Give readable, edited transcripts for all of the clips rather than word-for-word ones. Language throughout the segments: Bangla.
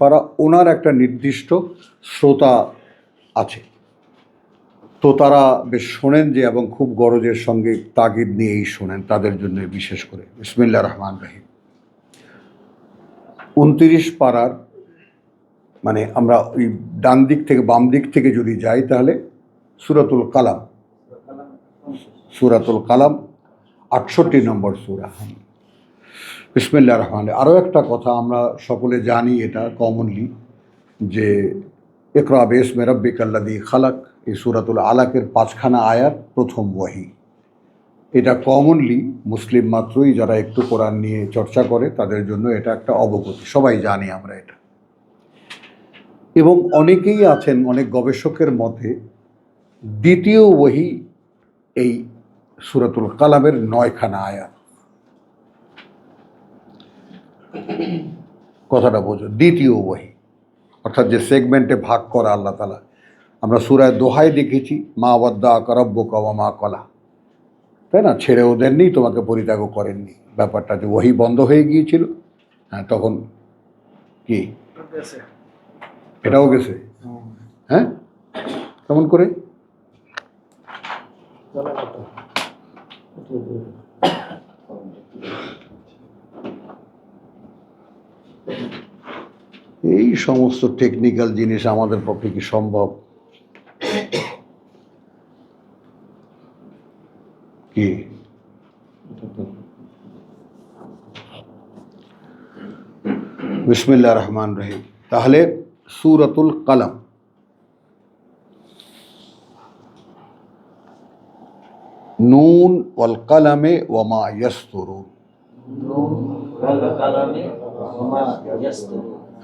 তারা ওনার একটা নির্দিষ্ট শ্রোতা আছে, তো তারা বেশ শোনেন যে, এবং খুব গরজের সঙ্গে তাগিদ নিয়েই শোনেন, তাদের জন্য বিশেষ করে। বিসমিল্লাহির রহমানির রহিম। 29 পারার, মানে আমরা ওই ডান দিক থেকে বাম দিক থেকে যদি যাই তাহলে সূরাতুল কালাম, সূরাতুল কালাম 68 নম্বর সূরা। বিসমিল্লাহির রহমানির। আরও একটা কথা আমরা সকলে জানি, এটা কমনলি, যে ইকরা বিসমি রাব্বিকাল্লাযী খালাক, এই সূরাতুল আলাকের 5খানা আয়াত প্রথম ওয়াহি। এটা কমনলি মুসলিম মাত্রই যারা একটু কোরআন নিয়ে চর্চা করে তাদের জন্য এটা একটা অবগতি, সবাই জানি আমরা এটা। এবং অনেকেই আছেন, অনেক গবেষকের মতে দ্বিতীয় ওয়াহি এই সূরাতুল কালামের 9খানা আয়াত। কথাটা বোঝো, দ্বিতীয় ওয়াহি, অর্থাৎ যে সেগমেন্টে ভাগ করা আল্লাহ তাআলা। আমরা সূরায় দোহায় দেখেছি, মা ওয়াদ্দাআকা রাব্বুকা ওয়া মা ক্বালা, তাই না? ছেড়েও দেননি, তোমাকে পরিত্যাগও করেননি। ব্যাপারটা যে ওয়াহি বন্ধ হয়ে গিয়েছিল, হ্যাঁ, তখন কি এটাও গেছে? হ্যাঁ, কেমন করে? এই সমস্ত টেকনিক্যাল জিনিস আমাদের পক্ষে কি সম্ভব? কি বিসমিল্লাহির রহমানির রহিম। তাহলে সূরাতুল কালাম, নুন ওয়াল কালামে ওয়া মা ইয়াসতুরুন।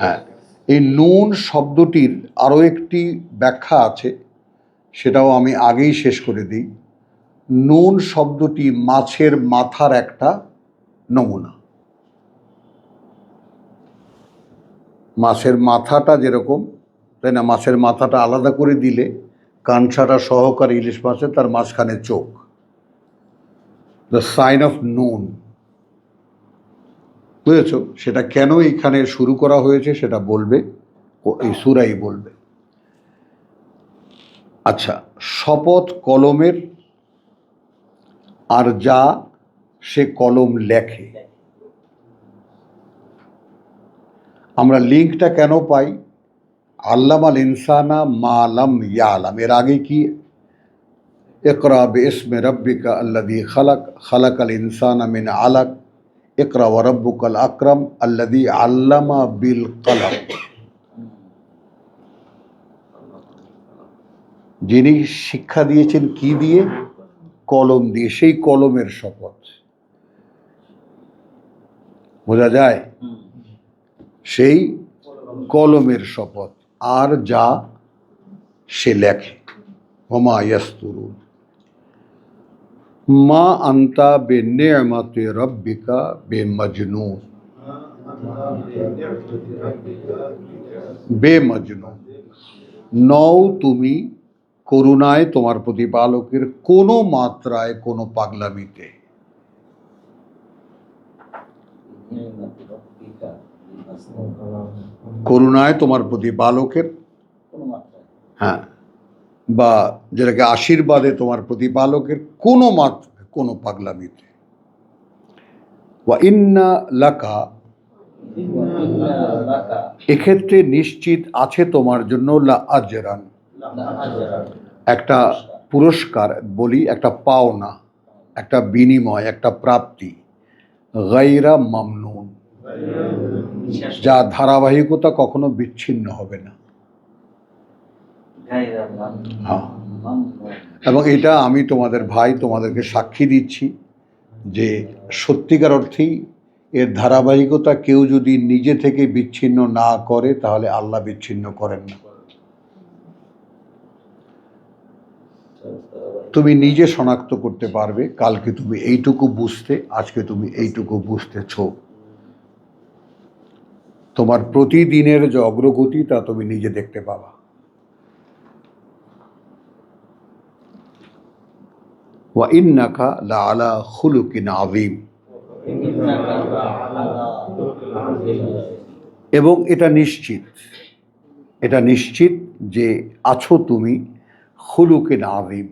হ্যাঁ, এই নুন শব্দটির আরও একটি ব্যাখ্যা আছে, সেটাও আমি আগেই শেষ করে দিই। নুন শব্দটি মাছের মাথার একটা নমুনা। মাছের মাথাটা যেরকম, তাই না? মাছের মাথাটা আলাদা করে দিলে কানসাটা সহকারে ইলিশ মাছের, তার মাঝখানে চোখ, দ্য সাইন অফ নুন। বুঝেছ? সেটা কেন এখানে শুরু করা হয়েছে সেটা বলবে, এই সূরাই বলবে। আচ্ছা, শপথ কলমের, আর যা সে কলম লেখে। আমরা লিঙ্কটা কেন পাই? আল্লামাল ইনসানা মা লাম ইয়ালাম, এর আগে কি? ইকরা বিইসমি রাব্বিকা আল্লাযী খালাক, খালাকাল ইনসানা মিন আলাক, ইকরা ওয়া রাব্বুকাল আকরাম আল্লাযী আল্লামা বিল কলম। যিনি শিক্ষা দিয়েছেন কি দিয়ে? কলম দিয়ে। সেই কলমের শপথ। বোঝা যায়? সেই কলমের শপথ, আর যা সে লেখে। ওমা ইয়াসতুরুন মা আনতা বিনি'মাতি রাব্বিকা বিমাজনুন। বেমজনুন, নও তুমি করুণায় তোমার প্রতিপালকের কোনো মাত্রায় কোনো পাগলামিতে। করুণায় তোমার প্রতিপালকের, হ্যাঁ, বা যেটাকে আশীর্বাদে তোমার প্রতিপালকের কোনো মাত্রায় কোনো পাগলামিতে। ওয়া ইন্না লাকা, এক্ষেত্রে নিশ্চিত আছে তোমার জন্য, লা আজরান, একটা পুরস্কার বলি, একটা পাওনা, একটা বিনিময়, একটা প্রাপ্তি। গায়রা মামনুন, যা ধারাবাহিকতা কখনো বিচ্ছিন্ন হবে না। হ্যাঁ, এবং এটা আমি তোমাদের ভাই, তোমাদেরকে সাক্ষী দিচ্ছি যে সত্যিকার অর্থেই এর ধারাবাহিকতা কেউ যদি নিজে থেকে বিচ্ছিন্ন না করে তাহলে আল্লাহ বিচ্ছিন্ন করেন না। তুমি নিজে শনাক্ত করতে পারবে, কালকে তুমি এইটুকু বুঝতে, আজকে তুমি এইটুকু বুঝতেছ। তোমার প্রতিদিনের যে অগ্রগতি তা তুমি নিজে দেখতে পাবা। ওয়া ইন্নাকা লাআলা খুলুকিন আযীম, এবং এটা নিশ্চিত যে আছো তুমি খুলুকিন আযীম।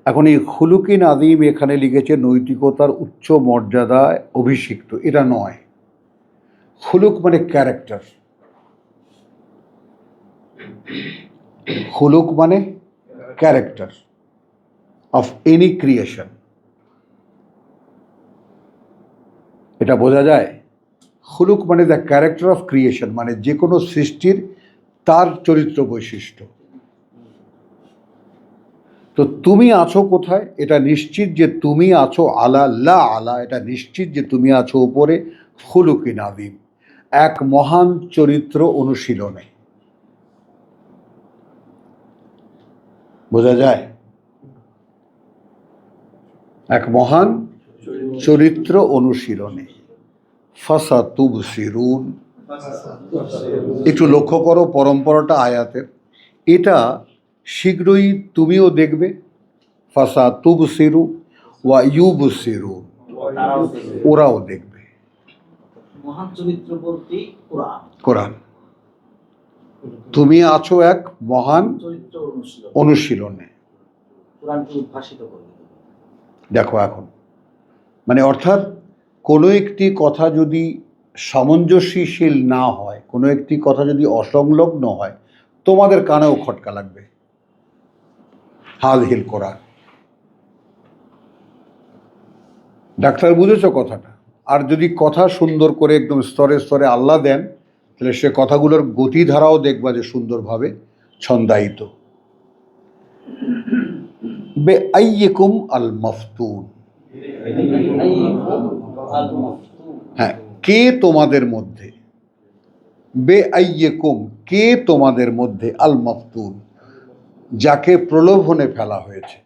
এখন এই খুলুকিন আযীম এখানে লিখেছে নৈতিকতার উচ্চ মর্যাদায় অভিষিক্ত, এটা নয়। খুলুক মানে ক্যারেক্টার, খুলুক মানে ক্যারেক্টার অফ এনি ক্রিয়েশন, এটা বোঝা যায়। খুলুক মানে দ্য ক্যারেক্টার অফ ক্রিয়েশন, মানে যে কোনো সৃষ্টির তার চরিত্র বৈশিষ্ট্য। তো তুমি আছো কোথায়? এটা নিশ্চিত যে তুমি আছো আলা লা আলা, এটা নিশ্চিত যে তুমি আছো উপরে খুলুকিন আযীম, এক মহান চরিত্র অনুশীলনে। বোঝা যায়? এক মহান চরিত্র অনুশীলনে। ফাসাতুবসিরুন, একটু লক্ষ্য করো পরম্পরাটা আয়াতের, এটা শীঘ্রই তুমিও দেখবে। ফাসাতুবসিরু ওয়া ইউবসিরুন, ওরাও দেখবে। মহান চরিত্র বলতে কোরআন, তুমি আছো এক মহান চরিত্র অনুশীলনে। কোরআনকে উদ্ভাসিত করবে। দেখো এখন মানে অর্থাৎ কোনো একটি কথা যদি সামঞ্জস্যশীল না হয়, কোনো একটি কথা যদি অসংলগ্ন হয়, তোমাদের কানেও খটকা লাগবে। হাযিহিল কোরআন। ডাক্তার, বুঝেছো কথাটা? আর যদি কথা সুন্দর করে একদম স্তরে স্তরে আল্লাহ দেন, তাহলে সে কথাগুলোর গতিধারাও দেখবা যে সুন্দরভাবে ছন্দায়িত। বে আইয়িকুম আল মাফতুন, হ্যাঁ, কে তোমাদের মধ্যে, বে আইয়িকুম, কে তোমাদের মধ্যে, আল মাফতুন, যাকে প্রলোভনে ফেলা হয়েছে।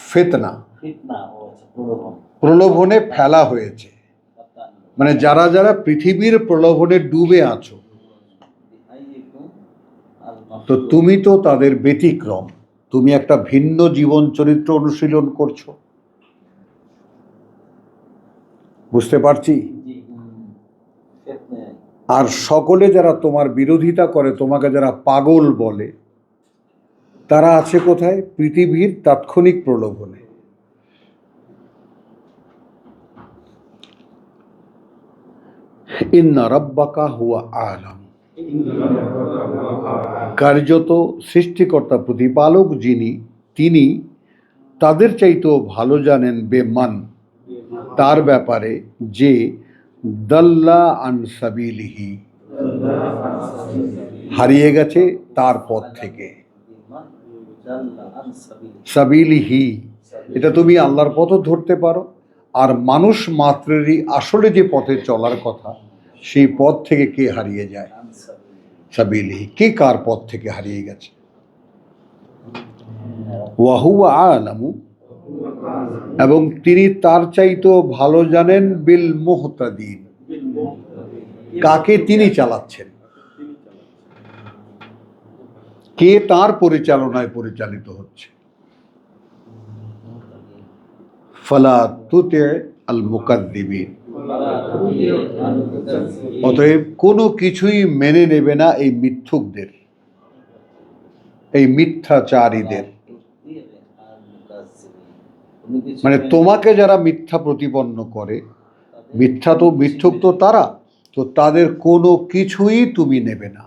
ফিতনা, প্রলোভনে ফেলা হয়েছে, মানে যারা যারা পৃথিবীর প্রলোভনে ডুবে আছো, তো তুমি তো তাদের ব্যতিক্রম, তুমি একটা ভিন্ন জীবন চরিত্র অনুশীলন করছো। বুঝতে পারছি? আর সকলে যারা তোমার বিরোধিতা করে, তোমাকে যারা পাগল বলে, তারা আছে কোথায়? পৃথিবীর তাৎক্ষণিক প্রলোভনে। ইন্না রাব্বাকা হুয়া আ'লাম, কার্যত সৃষ্টিকর্তা প্রতিপালক যিনি, তিনি তাদের চাইতেও ভালো জানেন বেমান, তার ব্যাপারে, যে দাল্লা আন সাবিলিহি, হারিয়ে গেছে তার পথ থেকে। সাবিলিহি, এটা তুমি আল্লাহর পথও ধরতে পারো, আর মানুষ মাত্রেরই আসলে যে পথে চলার কথা, সেই পথ থেকে কে হারিয়ে যায়? সাবিলিহি, কে কার পথ থেকে হারিয়ে গেছে। ওয়া হুয়া আ'লামু, এবং তিনি তার চাইতেও ভালো জানেন বিল মুহতাদিন, কাকে তিনি চালাচ্ছেন, কে তার পরিচালনায় পরিচালিত হচ্ছে। ফালা তুতি আল মুকাদ্দিবিন, অতএব কোনো কিছুই মেনে নেবে না এই মিথ্যুকদের, এই মিথ্যাচারীদের। মানে তোমাকে যারা মিথ্যা প্রতিপন্ন করে, মিথ্যুক তো তারা, তো তাদের কোনো কিছুই তুমি নেবে না।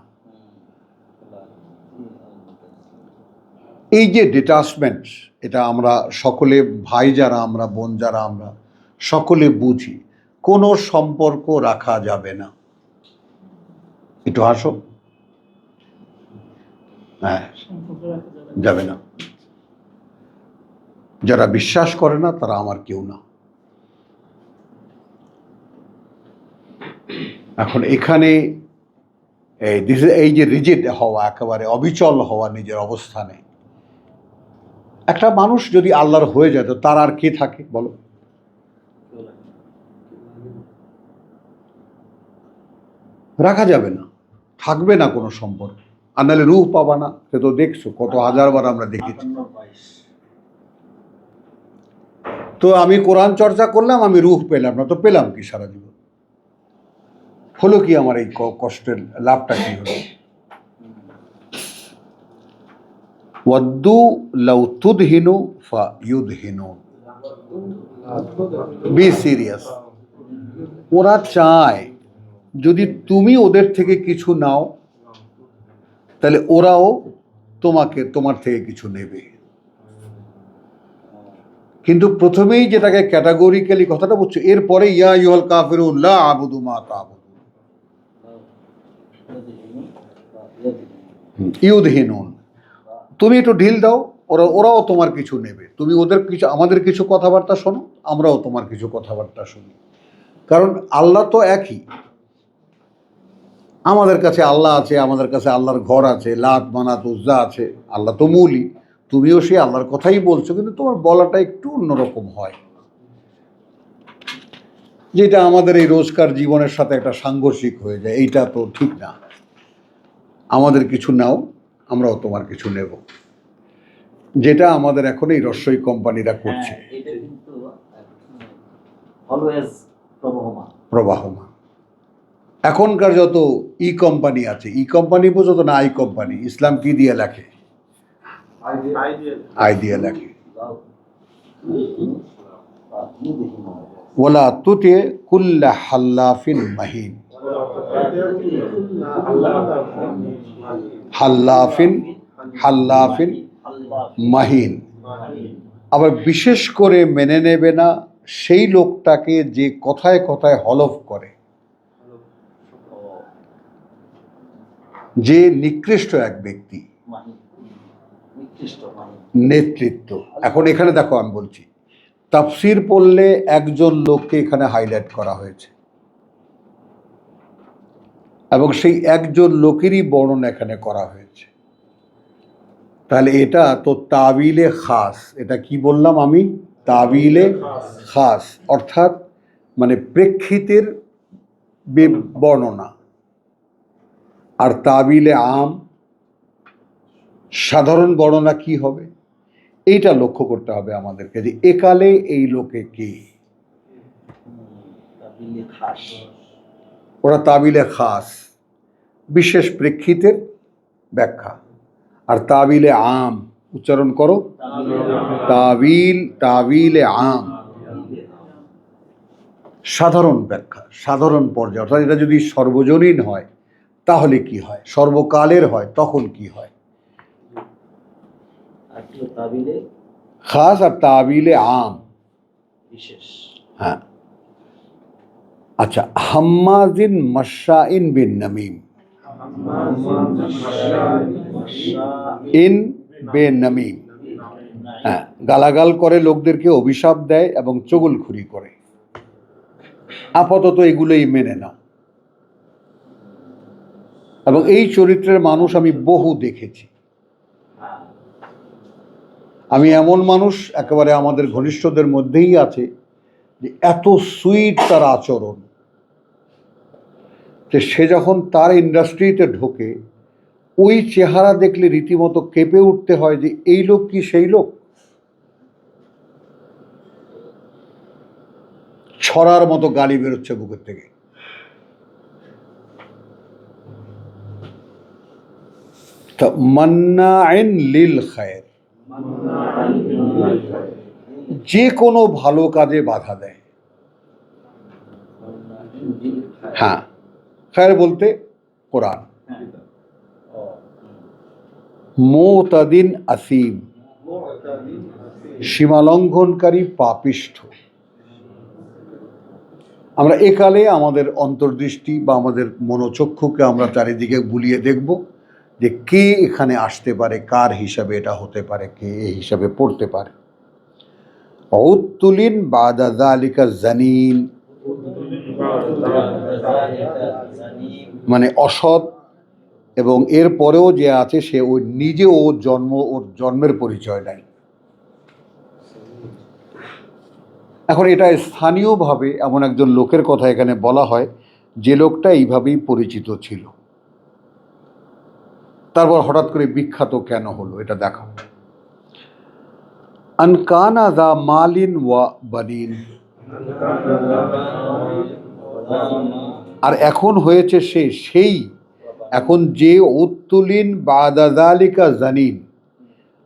এই যে ডিটাচমেন্ট, এটা আমরা সকলে, ভাই যারা আমরা, বোন যারা আমরা, সকলে বুঝি। কোনো সম্পর্ক রাখা যাবে না। একটু হাসো। হ্যাঁ, যাবে না। যারা বিশ্বাস করে না তারা আমার কেউ না। এখন এখানে এই যে রিজিড হওয়া, একেবারে অবিচল হওয়া নিজের অবস্থানে, একটা মানুষ যদি আল্লাহর হয়ে যায়, তো তার আর কে থাকে বলো? রাখা যাবে না, থাকবে না কোনো সম্পর্ক। আর নাহলে রূহ পাবা না, সে তো দেখছো কত হাজারবার আমরা দেখেছি। তো আমি কোরআন চর্চা করলাম, আমি রূহ পেলাম না, তো পেলাম কি সারা জীবন? হলো কি আমার এই কষ্টের লাভটা কি হলো? ওয়াদ্দু লাউ তুদহিনু ফায়ুদহিনুন। Be serious. ওরা চায় যদি তুমি ওদের থেকে কিছু নাও তাহলে ওরাও তোমার থেকে কিছু নেবে। কিন্তু প্রথমেই যেটাকে ক্যাটাগরিক্যালি কথাটা বলছো, এরপরে ইয়া আইয়ুহাল কাফিরুন লা আবুদু মা তা'বুদুন ইউদহিনুন। তুমি একটু ঢিল দাও, ওরাও তোমার কিছু নেবে। তুমি ওদের কিছু, আমাদের কিছু কথাবার্তা শোনো, আমরাও তোমার কিছু কথাবার্তা শুনি। কারণ আল্লাহ তো একই। আমাদের কাছে আল্লাহ আছে, আমাদের কাছে আল্লাহর ঘর আছে, লাত মানাত উজ্জা আছে, আল্লাহ তো মূলই। তুমিও সেই আল্লাহর কথাই বলছো, কিন্তু তোমার বলাটা একটু অন্যরকম হয়, যেটা আমাদের এই রোজকার জীবনের সাথে একটা সাংঘর্ষিক হয়ে যায়। এইটা তো ঠিক না। আমাদের কিছু নাও, আমরাও তোমার কিছু নেব, যেটা আমাদের এখন এই রস্যই কোম্পানিরা করছে। এটা কিন্তু অলওয়েজ প্রবাহমান। এখনকার যত ই কোম্পানি আছে, ই কোম্পানি বোঝো তো না? I company. ইসলাম কি দিয়ে লেখে? আই দিয়ে লেখে। ওয়ালা তুতি কুল্লা হাল্লাফিন মাহিন। হাল্লাফিন হাল্লাফিন মাহিন। আবার বিশেষ করে মেনে নেবে না সেই লোকটাকে যে কথায় কথায় হলফ করে, যে নিকৃষ্ট এক ব্যক্তি, নেতৃত্ব। এখন এখানে দেখো, আমি বলছি তাফসির পড়লে একজন লোককে এখানে হাইলাইট করা হয়েছে, এবং সেই একজন লোকেরই বর্ণনা এখানে করা হয়েছে। তাহলে এটা তো তাবিলে খাস। এটা কি বললাম আমি? তাবিলে খাস, অর্থাৎ মানে প্রেক্ষিতের বর্ণনা। আর তাবিলে আম, সাধারণ বর্ণনা কি হবে, এইটা লক্ষ্য করতে হবে আমাদেরকে, যে একালে এই লোকে কে। ওরা তাবিলে খাস, বিশেষ প্রেক্ষিতের ব্যাখ্যা। আর তাবিলে আম, উচ্চারণ করো, তাবিলে আম, সাধারণ ব্যাখ্যা, সাধারণ পর্যায়ে। অর্থাৎ এটা যদি সর্বজনীন হয় তাহলে কি হয়, সর্বকালের হয় তখন কি হয়। খাস আর তাবিলে আম বিশেষ। হ্যাঁ, আচ্ছা। হাম্মাজিন মাশাইন বিন নামিম। ইন বে নামিম, হ্যাঁ, গালাগাল করে, লোকদেরকে অভিশাপ দেয় এবং চগলখুরি করে। আপাতত এগুলোই মেনে নাও। এবং এই চরিত্রের মানুষ আমি বহু দেখেছি। আমি এমন মানুষ একেবারে আমাদের ঘনিষ্ঠদের মধ্যেই আছে যে এত সুইট তার আচরণ, যে সে যখন তার ইন্ডাস্ট্রিতে ঢোকে, ওই চেহারা দেখলে রীতিমতো কেঁপে উঠতে হয় যে এই লোক কি সেই লোক? ছড়ার মতো গালি বেরোচ্ছে বুকের থেকে। তা মান্নাইন লিল খায়ের, যে কোনো ভালো কাজে বাধা দেয়। হ্যাঁ, খায়ের বলতে কোরআন। মুতাদিন আসিম, সীমালঙ্ঘনকারী, পাপিষ্ঠ। আমরা একালে আমাদের অন্তর্দৃষ্টি বা আমাদের মনোচক্ষুকে আমরা চারিদিকে বুলিয়ে দেখব যে কে এখানে আসতে পারে, কার হিসাবে এটা হতে পারে, কে এই হিসাবে পড়তে পারে। উত্তুলিন বাদা যালিকা জানিন, মানে অসৎ, এবং এর পরেও যে আছে সে ওই নিজে ওর জন্মের পরিচয় দেয়। এখন এটা স্থানীয়ভাবে এমন একজন লোকের কথা এখানে বলা হয়, যে লোকটা এইভাবেই পরিচিত ছিল। তারপর হঠাৎ করে বিখ্যাত কেন হলো এটা দেখাও। আনকানা দা মালিন ওয়া বানিন, আর এখন হয়েছে সেই এখন যে উত্তুলিন বাদা যালিকা জানিন,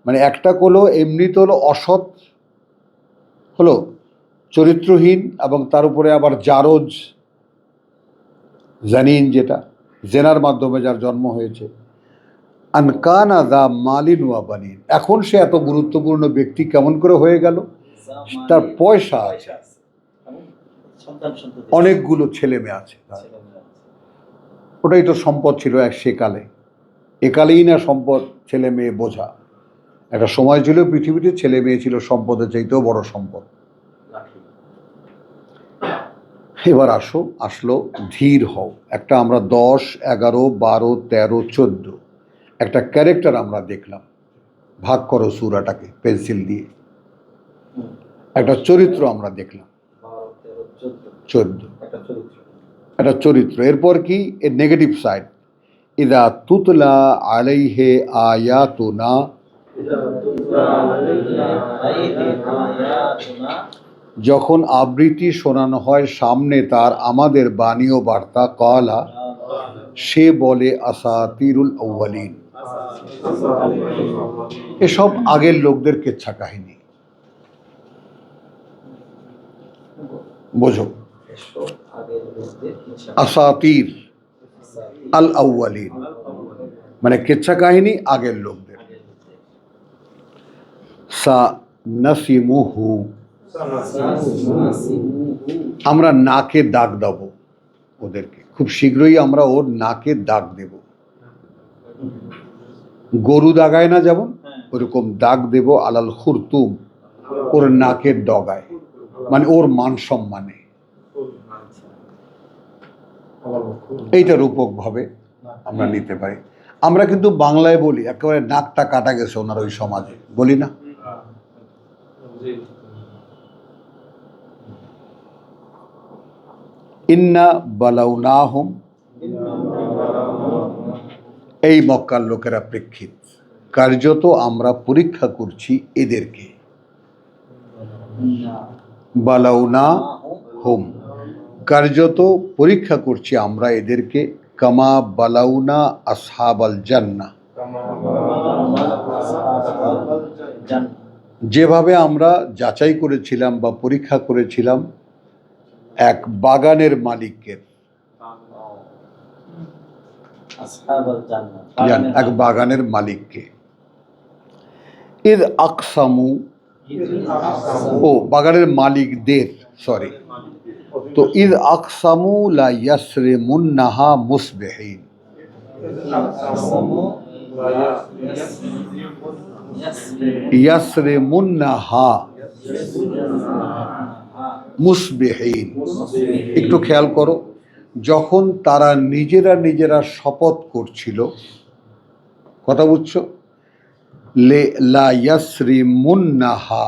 মানে একটা হলো এমনি তো হলো অসৎ, হলো চরিত্রহীন, এবং তার উপরে আবার জারজ জানিন, যেটা জেনার মাধ্যমে যার জন্ম হয়েছে। আনকানা দা মালিন ওয়া বানিন, এখন সে এত গুরুত্বপূর্ণ ব্যক্তি কেমন করে হয়ে গেল? তার পয়সা আছে, সন্তান সন্ততি অনেকগুলো ছেলে মেয়ে আছে তার। ছেলেমেয়ে আছে। ওটাই তো সম্পদ ছিল এক সেকালে। একালেই না সম্পদ ছেলে মেয়ে বোঝা। একটা সময় ছিল পৃথিবীতে ছেলে মেয়ে ছিল সম্পদের চাইতেও বড় সম্পদ। লাঠি। এবার আসলো ধীর হও। একটা আমরা 10, 11, 12, 13, 14 একটা ক্যারেক্টার আমরা দেখলাম। ভাগ করো সূরাটাকে পেন্সিল দিয়ে। হুম। একটা চরিত্র আমরা দেখলাম 12, 13, 14, 14 একটা চরিত্র। একটা চরিত্র। এরপর কি এর নেগেটিভ সাইড? ইদা তুতলা আলাইহে আয়াতুনা, যখন আবৃত্তি শোনানো হয় সামনে তার আমাদের বাণী ও বার্তা, কালা সে বলে আসাতিরুল আউয়ালিন, এসব আগের লোকদের কেচ্ছা কাহিনী। বোঝো, আসাতির আল আউয়ালিন মানে কেচ্ছা কাহিনী আগের লোকদের। সা নাসিমুহু, আমরা নাকে দাগ দেব ওদেরকে, খুব শীঘ্রই আমরা ওর নাকে দাগ দেব। গরু দাগায় না যেমন, ওরকম দাগ দেব আলাল খুরতুম, ওর নাকের ডগায়, মানে ওর মান সম্মানে। এইটা রূপক ভাবে আমরা নিতে পারি। আমরা কিন্তু বাংলায় বলি একেবারে নাকটা কাটা গেছে ওনার ওই সমাজে, বলি না? ইন্না বালাউনাহুম, এই মক্কার লোকেরা প্রেক্ষিত, কার্যত আমরা পরীক্ষা করছি এদেরকে। বালাউনা হুম, কার্যত পরীক্ষা করছি আমরা এদেরকে। কামা বালাউনা আসহাবাল জান্নাহ, যেভাবে আমরা যাচাই করেছিলাম বা পরীক্ষা করেছিলাম এক বাগানের মালিককে, এক বাগানের মালিককে। ইদ আকসামু, ও বাগানের মালিকদের, সরি। তো ইদ আকসামু লা ইয়াসরিমুন্নাহা মুসবিহিন, ইয়াসরিমুন্নাহা মুসবিহিন। একটু খেয়াল করো, যখন তারা নিজেরা শপথ করছিল, কথা বুঝছো? লা ইয়াসরিমুন্নাহা,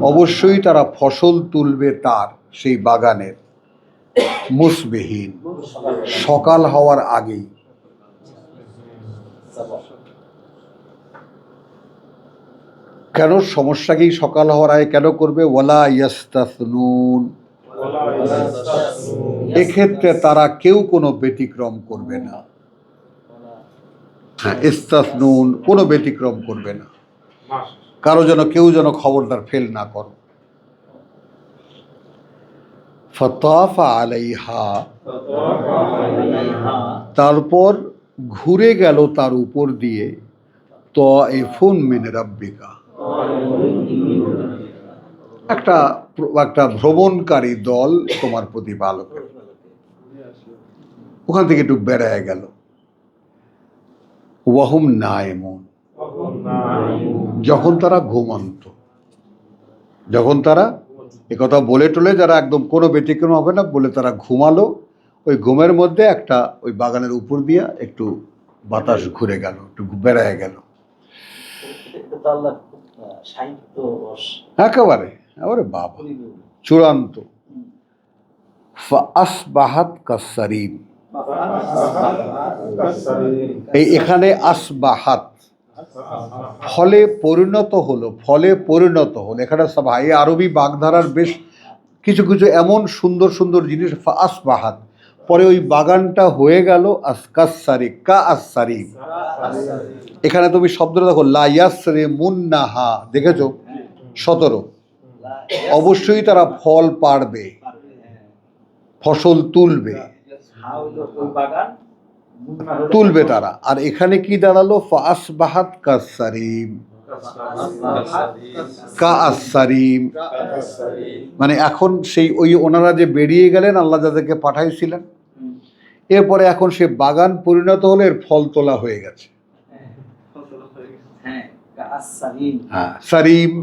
অবশ্যই তারা ফসল তুলবে তার সেই বাগানের, মুসবিহিন, সকাল হওয়ার আগেই। কেন সমস্যাকেই সকাল হওয়ার আগে কেন করবে? ওয়ালা ইয়াস্তাসনুন, এক্ষেত্রে তারা কেউ কোনো ব্যতিক্রম করবে না। হ্যাঁ, ইস্তাসনুন, কোনো ব্যতিক্রম করবে না, কারো যেন কেউ যেন খবরদার ফেল না করো। ফাতাফা আলাইহা, তারপর ঘুরে গেল তার উপর দিয়ে, তাইফুন মিন রাব্বিকা, একটা ভ্রমণকারী দল তোমার প্রতিপালকের, ওখান থেকে একটু বেড়ায় গেল। ওয়াহুম নাইমুন, যখন তারা ঘুমন্ত, যখন তারা একথা বলে টলে যারা একদম কোনো ব্যতিক্রম হবে না বলে তারা ঘুমালো, ওই ঘুমের মধ্যে একটা ওই বাগানের উপর দিয়ে একটু বাতাস ঘুরে গেল, একটু বেড়ায় গেল। একেবারে বাবা চূড়ান্ত। ফাসবাহাত কাসসারিম, এই এখানে আসবাহাত ফলে পরিণত হলো, ফলে পরিণত হলো। এখানে ভাই আরবি বাগধারার বেশ কিছু কিছু এমন সুন্দর সুন্দর জিনিস। আসবাহাত, পরে ওই বাগানটা হয়ে গেল আসকাসারি কা আসারি। এখানে তুমি শব্দটা দেখো, লাইয়াসরে মুন্নাহা, দেখেছো 17। অবশ্যই তারা ফল পাড়বে, ফসল তুলবে, তুলবে তারা। আর এখানে কি দাঁড়ালো, ফাসবাহাত কাসারিম, কা আসারিম, মানে এখন সেই ওই ওনারা যে বেরিয়ে গেলেন আল্লাহ যাদেরকে পাঠাইছিলেন, এরপরে এখন সে বাগান পরিণত হলে এর ফল তোলা হয়ে গেছে। হ্যাঁ, সারিম,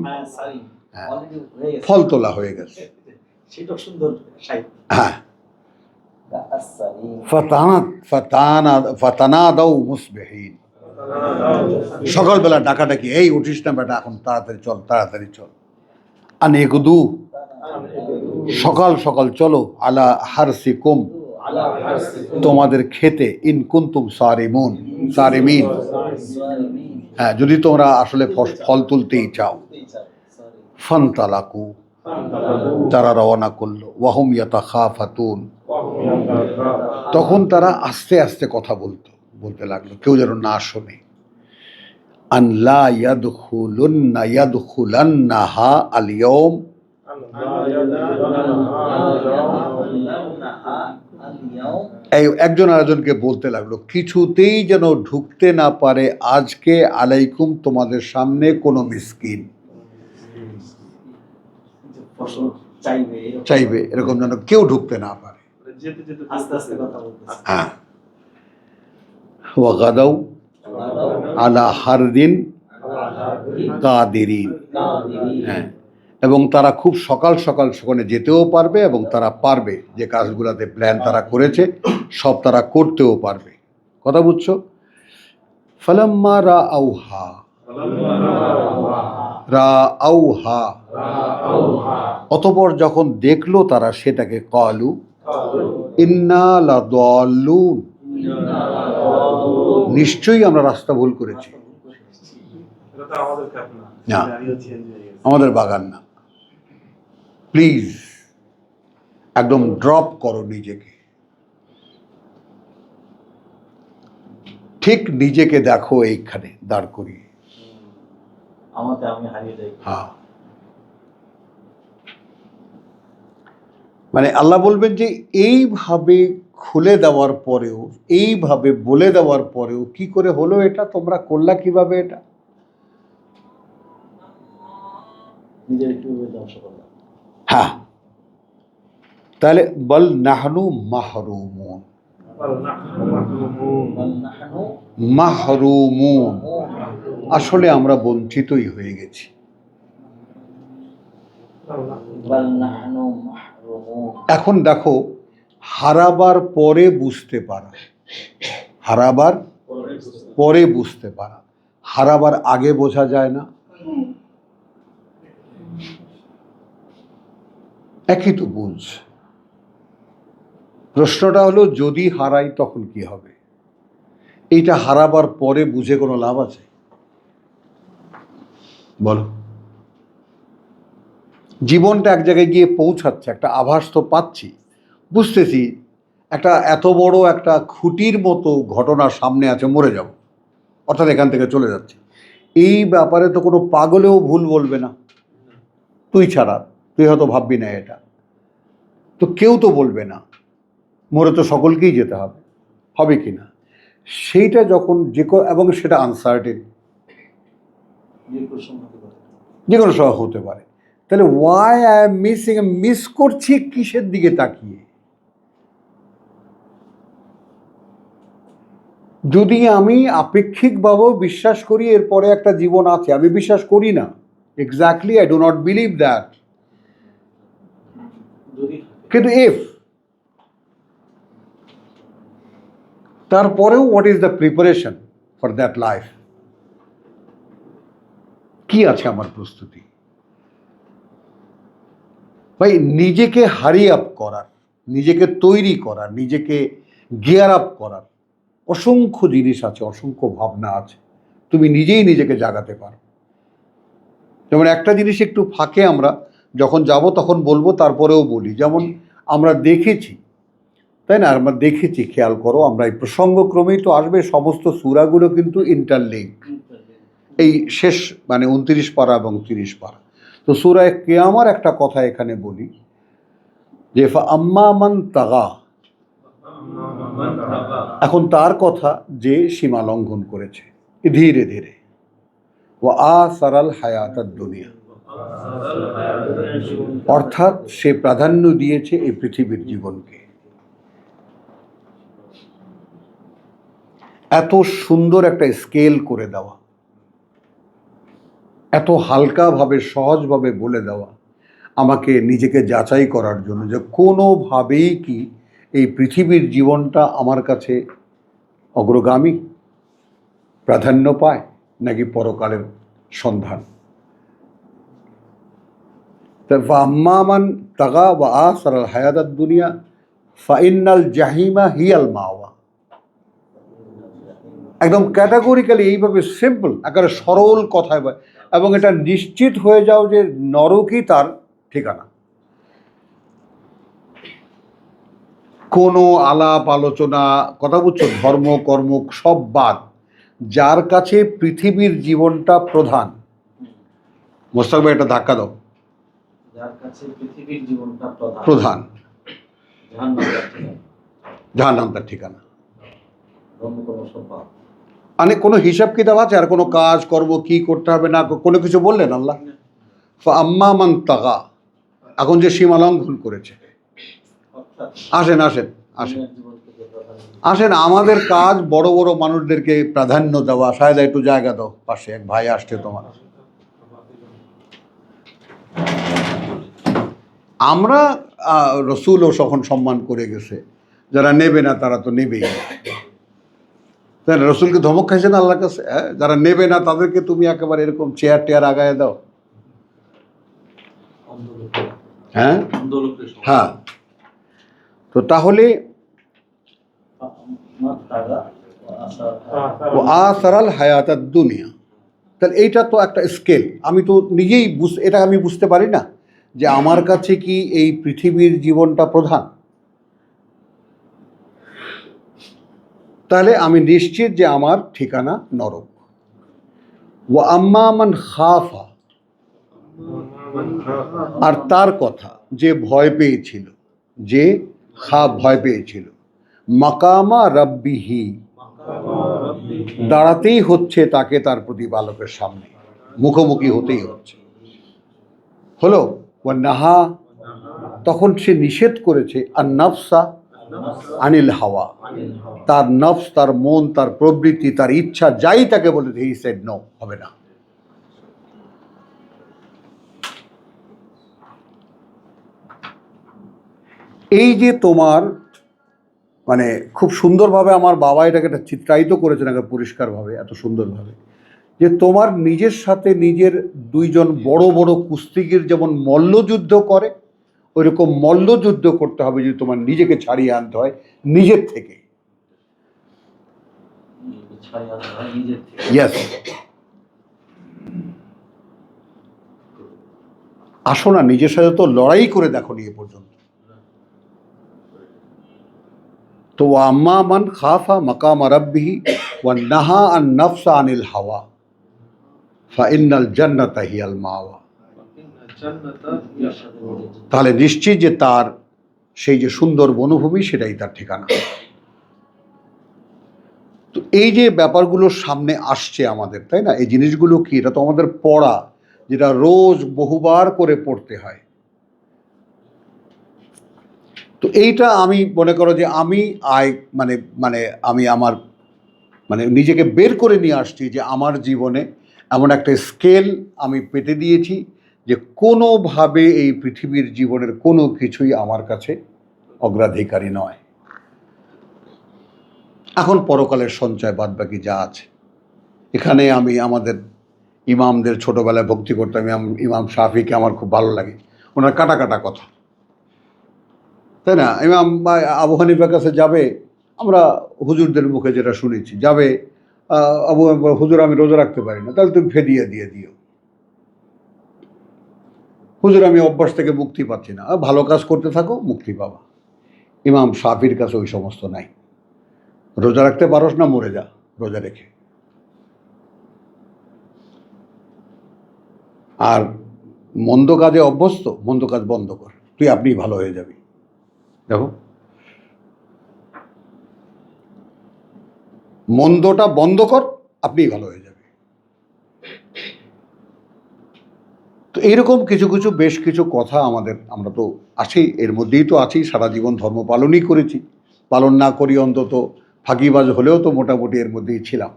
ফল তোলা হয়ে গেছে। হ্যাঁ, ফাতানাদাউ মুসবিহিন, সকালবেলা ডাকাডাকি, এই উঠিস না বেটা, এখন তাড়াতাড়ি চল, তাড়াতাড়ি চল। আনেকদু, সকাল সকাল চলো, আলা হারসিকুম, তোমাদের খেতে, ইন কুনতুম সারিমুন, সারিমিন, হ্যাঁ, যদি তোমরা আসলে ফল তুলতেই চাও। ফান্তালাকু, তারা রওনা করলো। ওয়াহুম ইয়াতাখাফাতুন, তখন তারা আস্তে আস্তে কথা বলতে লাগলো, কেউ যেন না শোনে। আনলা ইয়াদখুলান্নাহা আল ইয়াউম, এই একজন আরেকজনকে বলতে লাগলো, কিছুতেই যেন ঢুকতে না পারে আজকে আলাইকুম, তোমাদের সামনে কোনো মিসকিন, চাইবে এরকম যেন কেউ ঢুকতে না পারে। হ্যাঁ, ওয়াগাদাউ আলা হারদিন কাদিরিন, হ্যাঁ, এবং তারা খুব সকাল সকাল সেখানে যেতেও পারবে, এবং তারা পারবে যে কাজগুলোতে প্ল্যান তারা করেছে সব তারা করতেও পারবে। কথা বুঝছো? ফালাম্মা রাআউহা, রাআউহা, অতঃপর যখন দেখলো তারা সেটাকে, ক্বালু ইন্না লাদাল্লুন, নিশ্চয়ই আমরা রাস্তা ভুল করেছি। না, আমাদের বাগান না, প্লিজ একদম ড্রপ করো নিজেকে, ঠিক নিজেকে দেখো এইখানে দাঁড় করিয়ে। হ্যাঁ, মানে আল্লাহ বলবেন যে এইভাবে খুলে দেওয়ার পরেও, এইভাবে বলে দেওয়ার পরেও কি করে হলো এটা, তোমরা করলা কিভাবে এটা? হ্যাঁ, তাহলে বল নাহনু মাহরুমুন, মাহরুমুন, আসলে আমরা বঞ্চিতই হয়ে গেছি। এখন দেখো, হারাবার পরে বুঝতে পারা, হারাবার পরে বুঝতে পারা, হারাবার আগে বোঝা যায় না। একই তো বুঝ। প্রশ্নটা হলো, যদি হারাই তখন কি হবে? এইটা হারাবার পরে বুঝে কোনো লাভ আছে? বলো। জীবনটা এক জায়গায় গিয়ে পৌঁছাচ্ছে, একটা আভাস তো পাচ্ছি, বুঝতেছি একটা এত বড় একটা খুঁটির মতো ঘটনা সামনে আছে, মরে যাব, অর্থাৎ এখান থেকে চলে যাচ্ছে। এই ব্যাপারে তো কোনো পাগলেও ভুল বলবে না, তুই ছাড়া, তুই হয়তো ভাববি না এটা, তো কেউ তো বলবে না, মরে তো সকলকেই যেতে হবে, হবে কি না? সেইটা যখন এবং সেটা আনসার্টেন, যে কোনো সময় হতে পারে। তাহলে why I am missing, miss করছি কিসের দিকে তাকিয়ে? যদি আমি আপেক্ষিকভাবেও বিশ্বাস করি এরপরে একটা জীবন আছে, আমি বিশ্বাস করি না, exactly, I do not believe that, কিন্তু ইফ, তারপরেও what is the preparation for that life? কি আছে আমার প্রস্তুতি? ভাই, নিজেকে হারি আপ করার, নিজেকে তৈরি করার, নিজেকে গিয়ার আপ করার অসংখ্য জিনিস আছে, অসংখ্য ভাবনা আছে, তুমি নিজেই নিজেকে জাগাতে পারো। যেমন একটা জিনিস একটু ফাঁকে আমরা যখন যাব তখন বলবো, তারপরেও বলি, যেমন আমরা দেখেছি, তাই না, আমরা দেখেছি, খেয়াল করো, আমরা এই প্রসঙ্গক্রমেই তো আসবে, সমস্ত সূরাগুলো কিন্তু ইন্টারলিঙ্ক। এই শেষ মানে 29 পারা এবং 30 পারা। তো সূরা কিয়ামার একটা কথা এখানে বলি যে আম্মা মান তাগা, এখন তার কথা যে সীমা লঙ্ঘন করেছে ধীরে ধীরে, ও আসারাল হায়াতাদ দুনিয়া, অর্থাৎ সে প্রাধান্য দিয়েছে এই পৃথিবীর জীবনকে। এত সুন্দর একটা স্কেল করে দেওয়া, এত হালকাভাবে সহজভাবে বলে দেওয়া আমাকে নিজেকে যাচাই করার জন্য যে কোনোভাবেই কি এই পৃথিবীর জীবনটা আমার কাছে অগ্রগামী, প্রাধান্য পায়, নাকি পরকালের সন্ধান। আম্মা মান তাগা ওয়া আসারাল হায়াতাদ দুনিয়া ফাইন্নাল জাহিমা হিয়াল মাওয়া। একদম ক্যাটাগরিক্যালি এইভাবে সিম্পল একেবারে সরল কথায়, এবং এটা নিশ্চিত হয়ে যাও যে নরকই তার ঠিকানা। কোনো আলাপ আলোচনা, কথা বুঝছো, ধর্ম কর্ম সব বাদ, যার কাছে পৃথিবীর জীবনটা প্রধান, মোস্তাক ভাই একটা ধাক্কা দাও, যার কাছে পৃথিবীর জীবনটা প্রধান, জাহান্নাম জাহান্নাম তার ঠিকানা। ধর্ম কর্ম সব বাদ। মানে কোনো হিসাব কিতাব আছে? আর কোনো কাজ কর্ম কি করতে হবে না কোনো কিছু বললেন আল্লাহ? আম্মা মান তাগা, এখন যে সীমা লঙ্ঘন করেছে। অর্থাৎ আসেন আসেন আসেন দুনিয়ার জীবনকে যে প্রাধান্য আসেন, আমাদের কাজ বড় বড় মানুষদেরকে প্রাধান্য দেওয়া। সায়দা একটু জায়গা দাও, পাশে এক ভাই আসছে তোমার। আমরা রসুলও তখন সম্মান করে গেছে, যারা নেবে না তারা তো নেবেই। তাই না? রসুলকে ধমক খাইছে না আল্লাহর কাছে? যারা নেবে না তাদেরকে তুমি একেবারে এরকম চেয়ার টেয়ার আগায় দাও। হ্যাঁ হ্যাঁ, তো তাহলে ও আসারাল হায়াতাদ দুনিয়া, তাহলে এইটা তো একটা স্কেল। আমি তো নিজেই এটা আমি বুঝতে পারি না যে আমার কাছে কি এই পৃথিবীর জীবনটা প্রধান। তাহলে আমি নিশ্চিত যে আমার ঠিকানা নরক। ও আম্মা মান খাফা, আর তার কথা যে ভয় পেয়েছিল, যে ভয় পেয়েছিল, মাকামা রাব্বিহি, দাঁড়াতেই হচ্ছে তাকে তার প্রতিপালকের সামনে, মুখোমুখি হতেই হচ্ছে। হলো ও নাহা, তখন সে নিষেধ করেছে আর নফসা আনিল হাওয়া, তার নফস, তার মন, তার প্রবৃত্তি, তার ইচ্ছা যাই তাকে বলেছে, হি সেড নো, হবে না। এই যে তোমার মানে খুব সুন্দরভাবে আমার বাবা এটাকে একটা চিত্রায়িত করেছেন একেবারে পরিষ্কারভাবে, এত সুন্দরভাবে, যে তোমার নিজের সাথে নিজের দুইজন বড় বড় কুস্তিগির যেমন মল্লযুদ্ধ করে, ওইরকম মল্লযুদ্ধ করতে হবে যদি তোমার নিজেকে ছাড়িয়ে আনতে হয় নিজের থেকে। ইয়েস, আসো না, নিজের সাথে তো লড়াই করে দেখো নি এ পর্যন্ত। তো আম্মা মান খাফা মাকাম রাব্বিহি ওয়া নাহা আন নাফসা আনিল হাওয়া ফাইন্নাল জান্নাতা হিয়াল মাওয়া, তাহলে নিশ্চিত যে তার সেই যে সুন্দর বনভূমি সেটাই তার ঠিকানা। তো এই যে ব্যাপারগুলো সামনে আসছে আমাদের, তাই না, এই জিনিসগুলো কি, এটা তো আমাদের পড়া, যেটা রোজ বহুবার করে পড়তে হয়। তো এইটা আমি মনে করো যে আমি আমি আমার নিজেকে বের করে নিয়ে আসছি যে আমার জীবনে এমন একটা স্কেল আমি পেতে দিয়েছি যে কোনোভাবে এই পৃথিবীর জীবনের কোনো কিছুই আমার কাছে অগ্রাধিকারী নয়। এখন পরকালের সঞ্চয় বাদ বাকি যা আছে, এখানে আমি আমাদের ইমামদের ছোটোবেলায় ভক্তি করতাম, ইমাম শাফিকে আমার খুব ভালো লাগে, ওনার কাটা কাটা কথা, তাই না। ইমাম আবু হানিফার কাছে যাবে, আমরা হুজুরদের মুখে যেটা শুনেছি, যাবে আবু হুজুর আমি রোজা রাখতে পারি না, তাহলে তুমি ফেদিয়া দিয়ে দিও। হুজুর আমি অভ্যাস থেকে মুক্তি পাচ্ছি না, ভালো কাজ করতে থাকো, মুক্তি পাবা। ইমাম শাফির কাছে ওই সমস্ত নাই। রোজা রাখতে পারোস না, মরে যা রোজা রেখে। আর মন্দ কাজে অভ্যস্ত, মন্দ কাজ বন্ধ কর, তুই আপনি ভালো হয়ে যাবি। দেখো, মন্দটা বন্ধ কর, আপনিই ভালো হয়ে যাবে। তো এইরকম কিছু কিছু বেশ কিছু কথা আমরা তো আছি, এর মধ্যেই তো আছি, সারা জীবন ধর্ম পালনই করেছি, পালন না করি অন্তত ফাঁকিবাজ হলেও তো মোটামুটি এর মধ্যেই ছিলাম।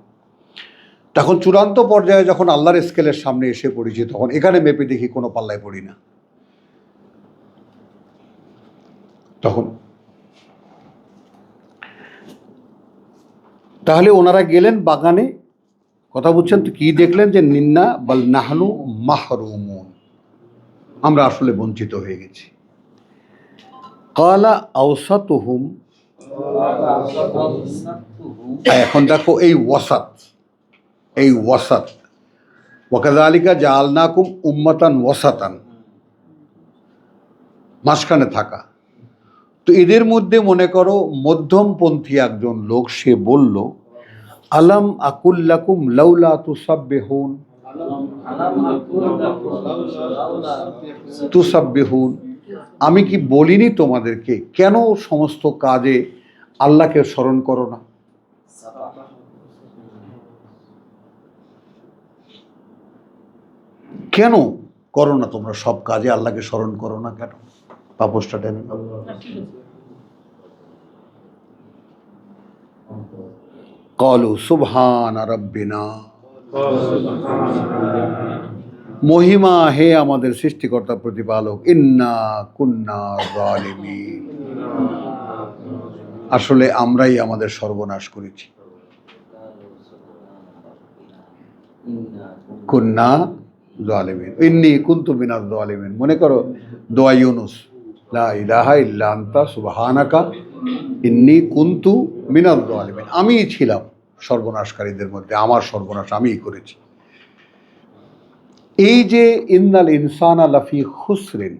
তখন চূড়ান্ত পর্যায়ে যখন আল্লাহর স্কেলের সামনে এসে পড়েছি, তখন এখানে মেপে দেখি কোনো পাল্লায় পড়ি না। তখন তাহলে ওনারা গেলেন বাগানে, কথা বুঝছেন তো, কি দেখলেন যে নিন্না বাল নাহনু মাহরুমুন, আমরা আসলে বঞ্চিত হয়ে গেছি। কালা আওসাতুহুম, এখন দেখো এই ওয়াসাত, এই ওয়াসাত, ওয়াকাযালিকা জাআলনাকুম উম্মাতান ওয়াসাতান, মাঝখানে থাকা। তো এদের মধ্যে মনে করো মধ্যমপন্থী একজন লোক, সে বলল আলাম আকুল্লাকুম লাউলা তুসাব্বিহুন, তুসাব্বিহুন, আমি কি বলিনি তোমাদেরকে কেন সমস্ত কাজে আল্লাহকে স্মরণ করো না? কেন করো না তোমরা সব কাজে আল্লাহকে স্মরণ করো না কেন? পাপোসটা টেনে নাও। ক্বালু সুবহানা রাব্বিনা, মহিমা হে আমাদের সৃষ্টিকর্তা প্রতিপালক, ইন্না কুন্না যালিমিন, আসলে আমরাই আমাদের সর্বনাশ করেছি। কুন্না যালিমিন, ইন্নী কুনতু মিনাজ যালিমিন, মনে করো দোয়া ইউনুস, লা ইলাহা ইল্লা আনতা সুবহানাকা ইন্নী কুনতু মিনাজ যালিমিন, আমিই ছিলাম সর্বনাশকারীদের মধ্যে, আমার সর্বনাশ আমিই করেছি। এই যে ইন্নাল ইনসানা লাফি খুসরিন,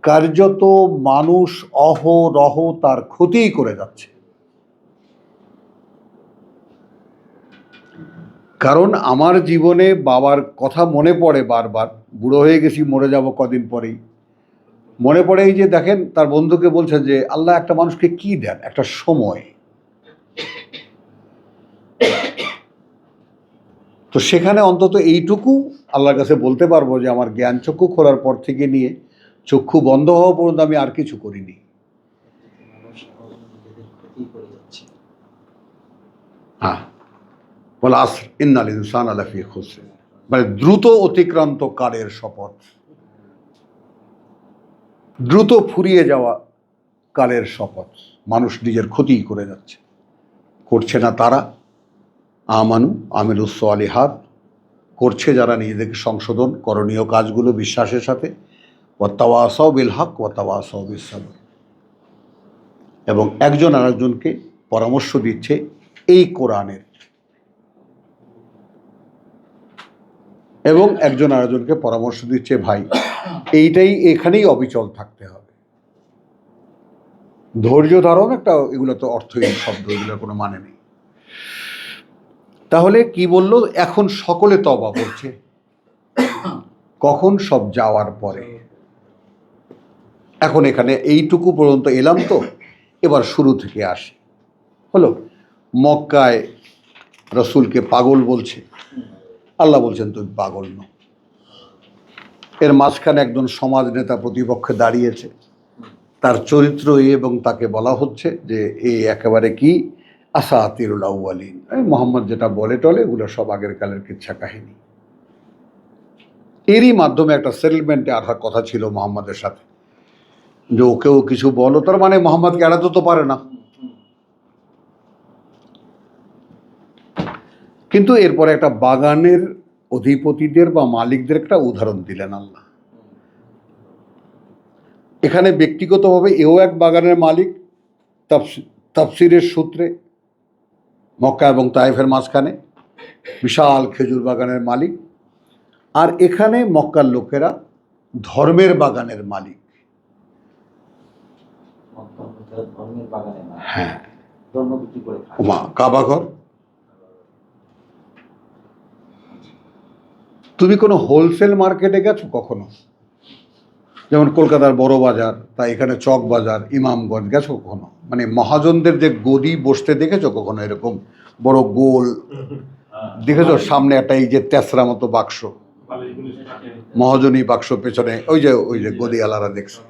কার্যত মানুষ অহরহ তার ক্ষতিই করে যাচ্ছে। কারণ আমার জীবনে বাবার কথা মনে পড়ে বারবার, বুড়ো হয়ে গেছি, মরে যাব কদিন পরেই, মনে পড়ে এই যে দেখেন তার বন্ধুকে বলছে যে আল্লাহ একটা মানুষকে কি দেন, একটা সময়। তো সেখানে অন্তত এইটুকু আল্লাহর কাছে বলতে পারবো যে আমার জ্ঞান চক্ষু খোলার পর থেকে নিয়ে চক্ষু বন্ধ হওয়া পর্যন্ত আমি আর কিছু করিনি। হ্যাঁ, বল আসর ইন্নাল ইনসানা লাফি খুসর, মানে দ্রুত অতিক্রান্ত কালের শপথ, দ্রুত ফুরিয়ে যাওয়া কালের শপথ, মানুষ নিজের ক্ষতি করে যাচ্ছে। করছে না তারা, আমানু আমিলুস সালিহাত, করছে যারা নিজেদেরকে সংশোধন, করণীয় কাজগুলো বিশ্বাসের সাথে, ওয়াতাওয়াসাউ বিল হক ওয়াতাওয়াসাউ বিস সাবর, এবং একজন আরেকজনকে পরামর্শ দিচ্ছে এই কোরআনের, এবং একজন আরেকজনকে পরামর্শ দিচ্ছে ভাই এইটাই, এখানেই অবিচল থাকতে হবে। ধৈর্য ধারণ একটা, এগুলো তো অর্থহীন শব্দ, এগুলোর কোনো মানে নেই। তাহলে কি বললো, এখন সকলে তওবা করছে, কখন? সব যাওয়ার পরে। এখন এখানে এইটুকু পর্যন্ত এলাম, তো এবার শুরু থেকে আসি। হলো, মক্কায় রসুলকে পাগল বলছে, আল্লাহ বলছেন তুই পাগল নও। এর মাঝখানে একজন সমাজ নেতা প্রতিপক্ষে দাঁড়িয়েছে, তার চরিত্র এবং তাকে বলা হচ্ছে যে এই একেবারে কি আসাতিরুল আউয়ালিন, মোহাম্মদ যেটা বলে টলে এগুলো সব আগের কালের কিচ্ছা কাহিনী। এরই মাধ্যমে একটা সেটেলমেন্টে আসার কথা ছিল মোহাম্মদের সাথে, যে ওকেও কিছু বলো, তার মানে মোহাম্মদকে এড়াতে তো পারে না। কিন্তু এরপরে একটা বাগানের অধিপতিদের বা মালিকদের একটা উদাহরণ দিলেন আল্লাহ। এখানে ব্যক্তিগতভাবে এও এক বাগানের মালিক, তাফসিরের সূত্রে মক্কা এবং তায়েফের মাঝখানে, বিশাল খেজুর বাগানের মালিক। আর এখানে মক্কার লোকেরা ধর্মের বাগানের মালিক। মক্কার ভিতরে ধর্মের বাগানে না, হ্যাঁ, ধর্ম বিক্রি করে খায়। ওমা কাবাঘর। তুমি কোনো হোলসেল মার্কেটে গেছো কখনো? যেমন কলকাতার বড় বাজার, তাই এখানে চক বাজার, ইমামগঞ্জ গেছো কখনো? মানে মহাজনদের যে গদি বসতে দেখেছো কখনো? এরকম বড় গোল দেখেছো? সামনে একটা এই যে তেসরা মতো বাক্স, মহাজনী বাক্স, পেছনে ওই যে গদি আলারা দেখছো,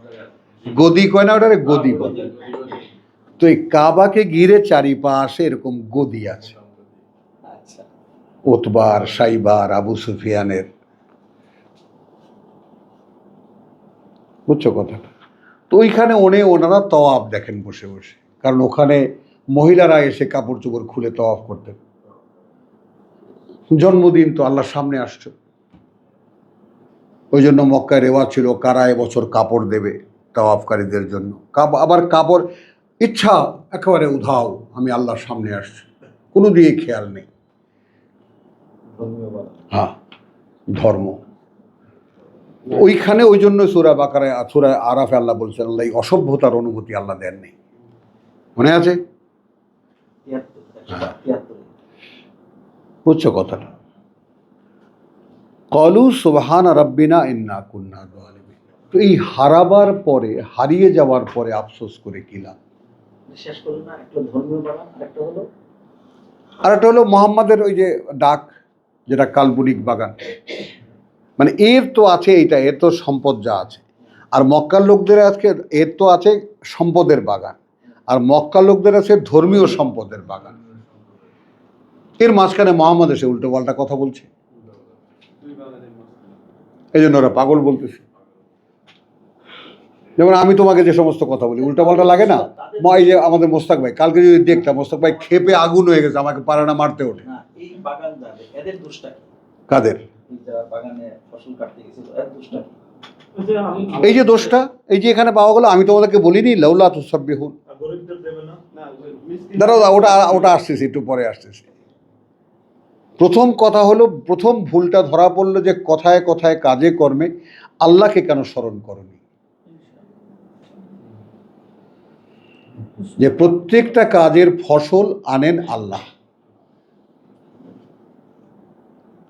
গদি কয় না ওটারে? গদি বলে। তো এই কাবাকে ঘিরে চারিপাশে এরকম গদি আছে, আচ্ছা, ওতবার, সাইবার, আবু সুফিয়ানের। বুঝছো কথাটা? তো ওইখানে ওনারা তওয়াফ দেখেন বসে বসে, কারণ ওখানে মহিলারা এসে কাপড় চোপড় খুলে তওয়াফ করতেন। জন্মদিন তো আল্লাহর সামনে আসছে, ওই জন্য মক্কায় রেওয়াজ ছিল কারা এবছর কাপড় দেবে তাওয়াফকারীদের জন্য। আবার কাপড় ইচ্ছা একেবারে উধাও, আমি আল্লাহর সামনে আসছি, কোনো দিয়ে খেয়াল নেই। ধর্মীয় বাগান। হ্যাঁ, ধর্ম। ওইখানে ওই জন্য সূরা বাকারায়, সূরা আরাফে আল্লাহ বলছেন, আল্লাহ এই অসভ্যতার অনুমতি আল্লাহ দেননি। মনে আছে? 73 বুঝছো কথাটা? কলু সুবহান রাব্বিনা ইন্না কুন্না যালিমিন। তো এই হারাবার পরে, হারিয়ে যাওয়ার পরে আফসোস করে কি লাভ? শেষ করুন না, একটা ধর্মীয় বাগান, আরেকটা হলো আর একটা হলো মোহাম্মদের ওই যে ডাক, যেটা কাল্পনিক বাগান। মানে এর তো আছে এইটা, এর তো সম্পদ যা আছে। আর মক্কার লোকদের আজকে এর তো আছে সম্পদের বাগান, আর মক্কার লোকদের আছে ধর্মীয় সম্পদের বাগান। এর মাঝখানে মোহাম্মদ এসে উল্টো পাল্টা কথা বলছে, এই জন্য ওরা পাগল বলতেছে। যেমন আমি তোমাকে যে সমস্ত কথা বলি উল্টো পাল্টা লাগে না? এই যে আমাদের মোস্তাক ভাই, কালকে যদি দেখতাম, মোস্তাক ভাই ক্ষেপে আগুন হয়ে গেছে, আমাকে পারে না মারতে ওঠে। না, এই বাগান যাবে, এদের দোষটা কি? কাদের? এই যারা বাগানে ফসল কাটতে গেছিল, এর দোষটা কি? এই যে দোষটা, এই যে এখানে পাওয়া গেলো, আমি তোমাদেরকে বলিনি লাউলা তুসাব্বিহুন। দাঁড়াও, ওটা আসতেছি, একটু পরে আসতেছি। প্রথম কথা হলো, প্রথম ভুলটা ধরা পড়লো যে কথায় কথায়, কাজে কর্মে আল্লাহকে কেন স্মরণ করনি? যে প্রত্যেকটা কাজের ফসল আনেন আল্লাহ।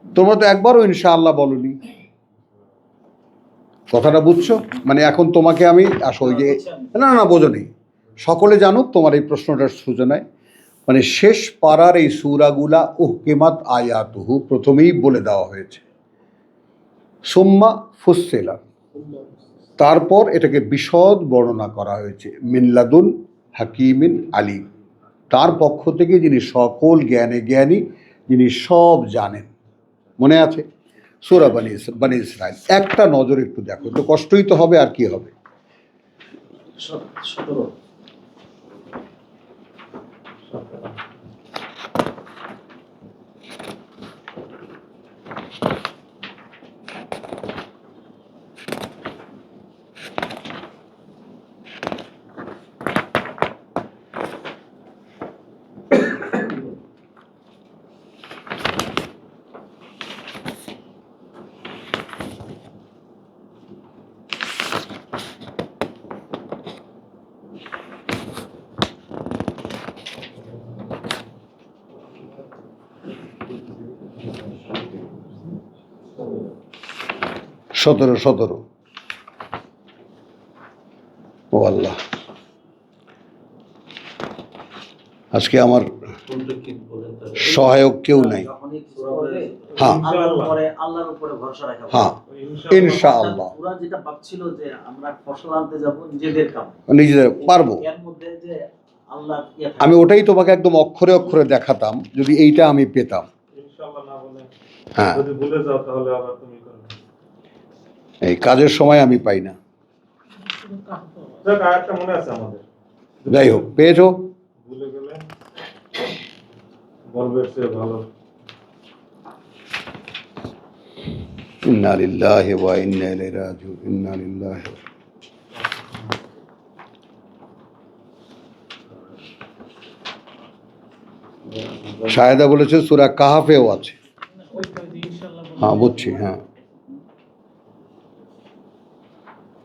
তোমরা তো একবারও ইনশাআল্লাহ বলনি। কথাটা বুঝছো? মানে এখন তোমাকে আমি আসো ওই যে, না না বোঝো নেই, সকলে জানুক তোমার এই প্রশ্নটার সূচনায়। মানে শেষ পাড়ার এই সূরাগুলা উহকিমাত আয়াতুহু, প্রথমেই বলে দেওয়া হয়েছে। সুম্মা ফুসসিলা, তারপর এটাকে বিশদ বর্ণনা করা হয়েছে। মিনলাদুন হাকিমিন আলিম, তার পক্ষ থেকে যিনি সকল জ্ঞানে জ্ঞানী, যিনি সব জানেন। মনে আছে? সূরা বনী ইসরাইল। একটা নজর একটু দেখো, একটু কষ্টই তো হবে, আর কি হবে। 17 17 ও আল্লাহ, আজকে আমার সহায়ক কেউ নাই। যখনই কিছু করবে, হ্যাঁ আল্লাহর উপরে ভরসা রাখা। হ্যাঁ, ইনশাআল্লাহ। ওরা যেটা ভাবছিল যে আমরা ফসল আনতে যাব নিজেদের কাম, নিজেদের পারবো, এর মধ্যে যে আল্লাহ আমি ওটাই তোমাকে একদম অক্ষরে অক্ষরে দেখাতাম যদি এইটা আমি পেতাম। ইনশাআল্লাহ না বলে হ্যাঁ, যদি ভুলে যাও তাহলে আবার তুমি করবে। এই কাজের সময় আমি পাই না। যাক, আয়াতটা মনে আছে আমাদের। যাই হোক, পেয়েছো? ভুলে গেলে বলবে সে ভালো। ইন্না লিল্লাহি ওয়া ইন্না ইলাইহি রাজিউন। ইন্না লিল্লাহি। শাহেদা বলেছে সূরা কাহাফেও আছে। হ্যাঁ বুঝছি, হ্যাঁ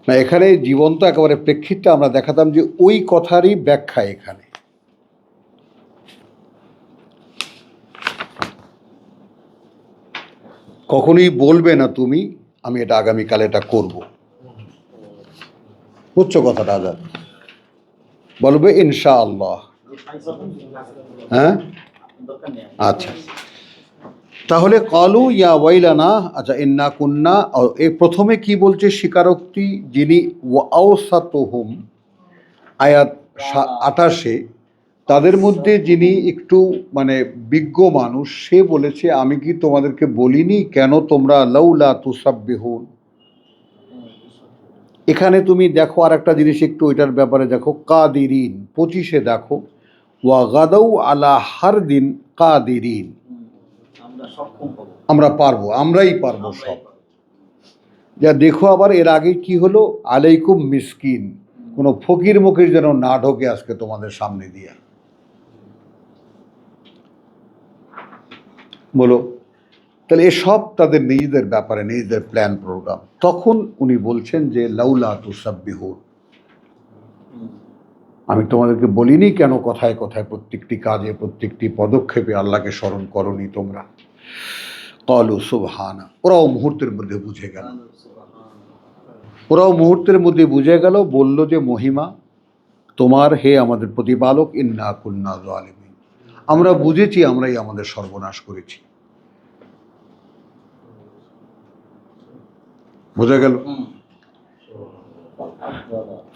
না এখানে জীবন্ত একেবারে প্রেক্ষিতটা আমরা দেখাতাম যে ওই কথারই ব্যাখ্যা এখানে। কখনোই বলবে না তুমি আমি এটা আগামীকাল এটা করব, বুঝছো কথাটা আজাদ? বলবে ইনশাআল্লাহ। হ্যাঁ আচ্ছা, তাহলে কলু ইয়া ওয়াইলানা, আচ্ছা ইন্না কুন্না, এই প্রথমে কি বলছে স্বীকারোক্তি, যিনি ওয়াউসাতুহুম আয়াত 28, তাদের মধ্যে যিনি একটু মানে বিজ্ঞ মানুষ, সে বলেছে আমি কি তোমাদেরকে বলিনি কেন তোমরা লাউলা তুসাব্বিহুন। এখানে তুমি দেখো আর একটা জিনিস একটু ওইটার ব্যাপারে দেখো, কাদিরিন 25 দেখো, ওয়া গাদাউ আলা হারদিন কাদিরিন, আমরা পারবো, আমরাই পারবো সব। যা দেখো আবার এর আগে কি হলো, আলাইকুম মিসকিন, কোনো ফকির মকির যেন না ঢোকে আজকে তোমাদের সামনে দিয়ে। বলো তাহলে এসব তাদের নিজেদের ব্যাপারে, নিজেদের প্ল্যান প্রোগ্রাম। তখন উনি বলছেন যে লাউলা তুসাব্বিহুন, আমি তোমাদেরকে বলিনি কেন কথায় কথায় প্রত্যেকটি কাজে প্রত্যেকটি পদক্ষেপে আল্লাহকে স্মরণ করনি তোমরা। ক্বালু সুবহানা, ওরাও মুহূর্তের মধ্যে বুঝে গেল, ওরাও মুহূর্তের মধ্যে বুঝে গেল, বলল যে মহিমা তোমার হে আমাদের প্রতিপালক, ইন্না কুন্না যালিমিন, আমরা বুঝেছি আমরাই আমাদের সর্বনাশ করেছি। বোঝা গেল?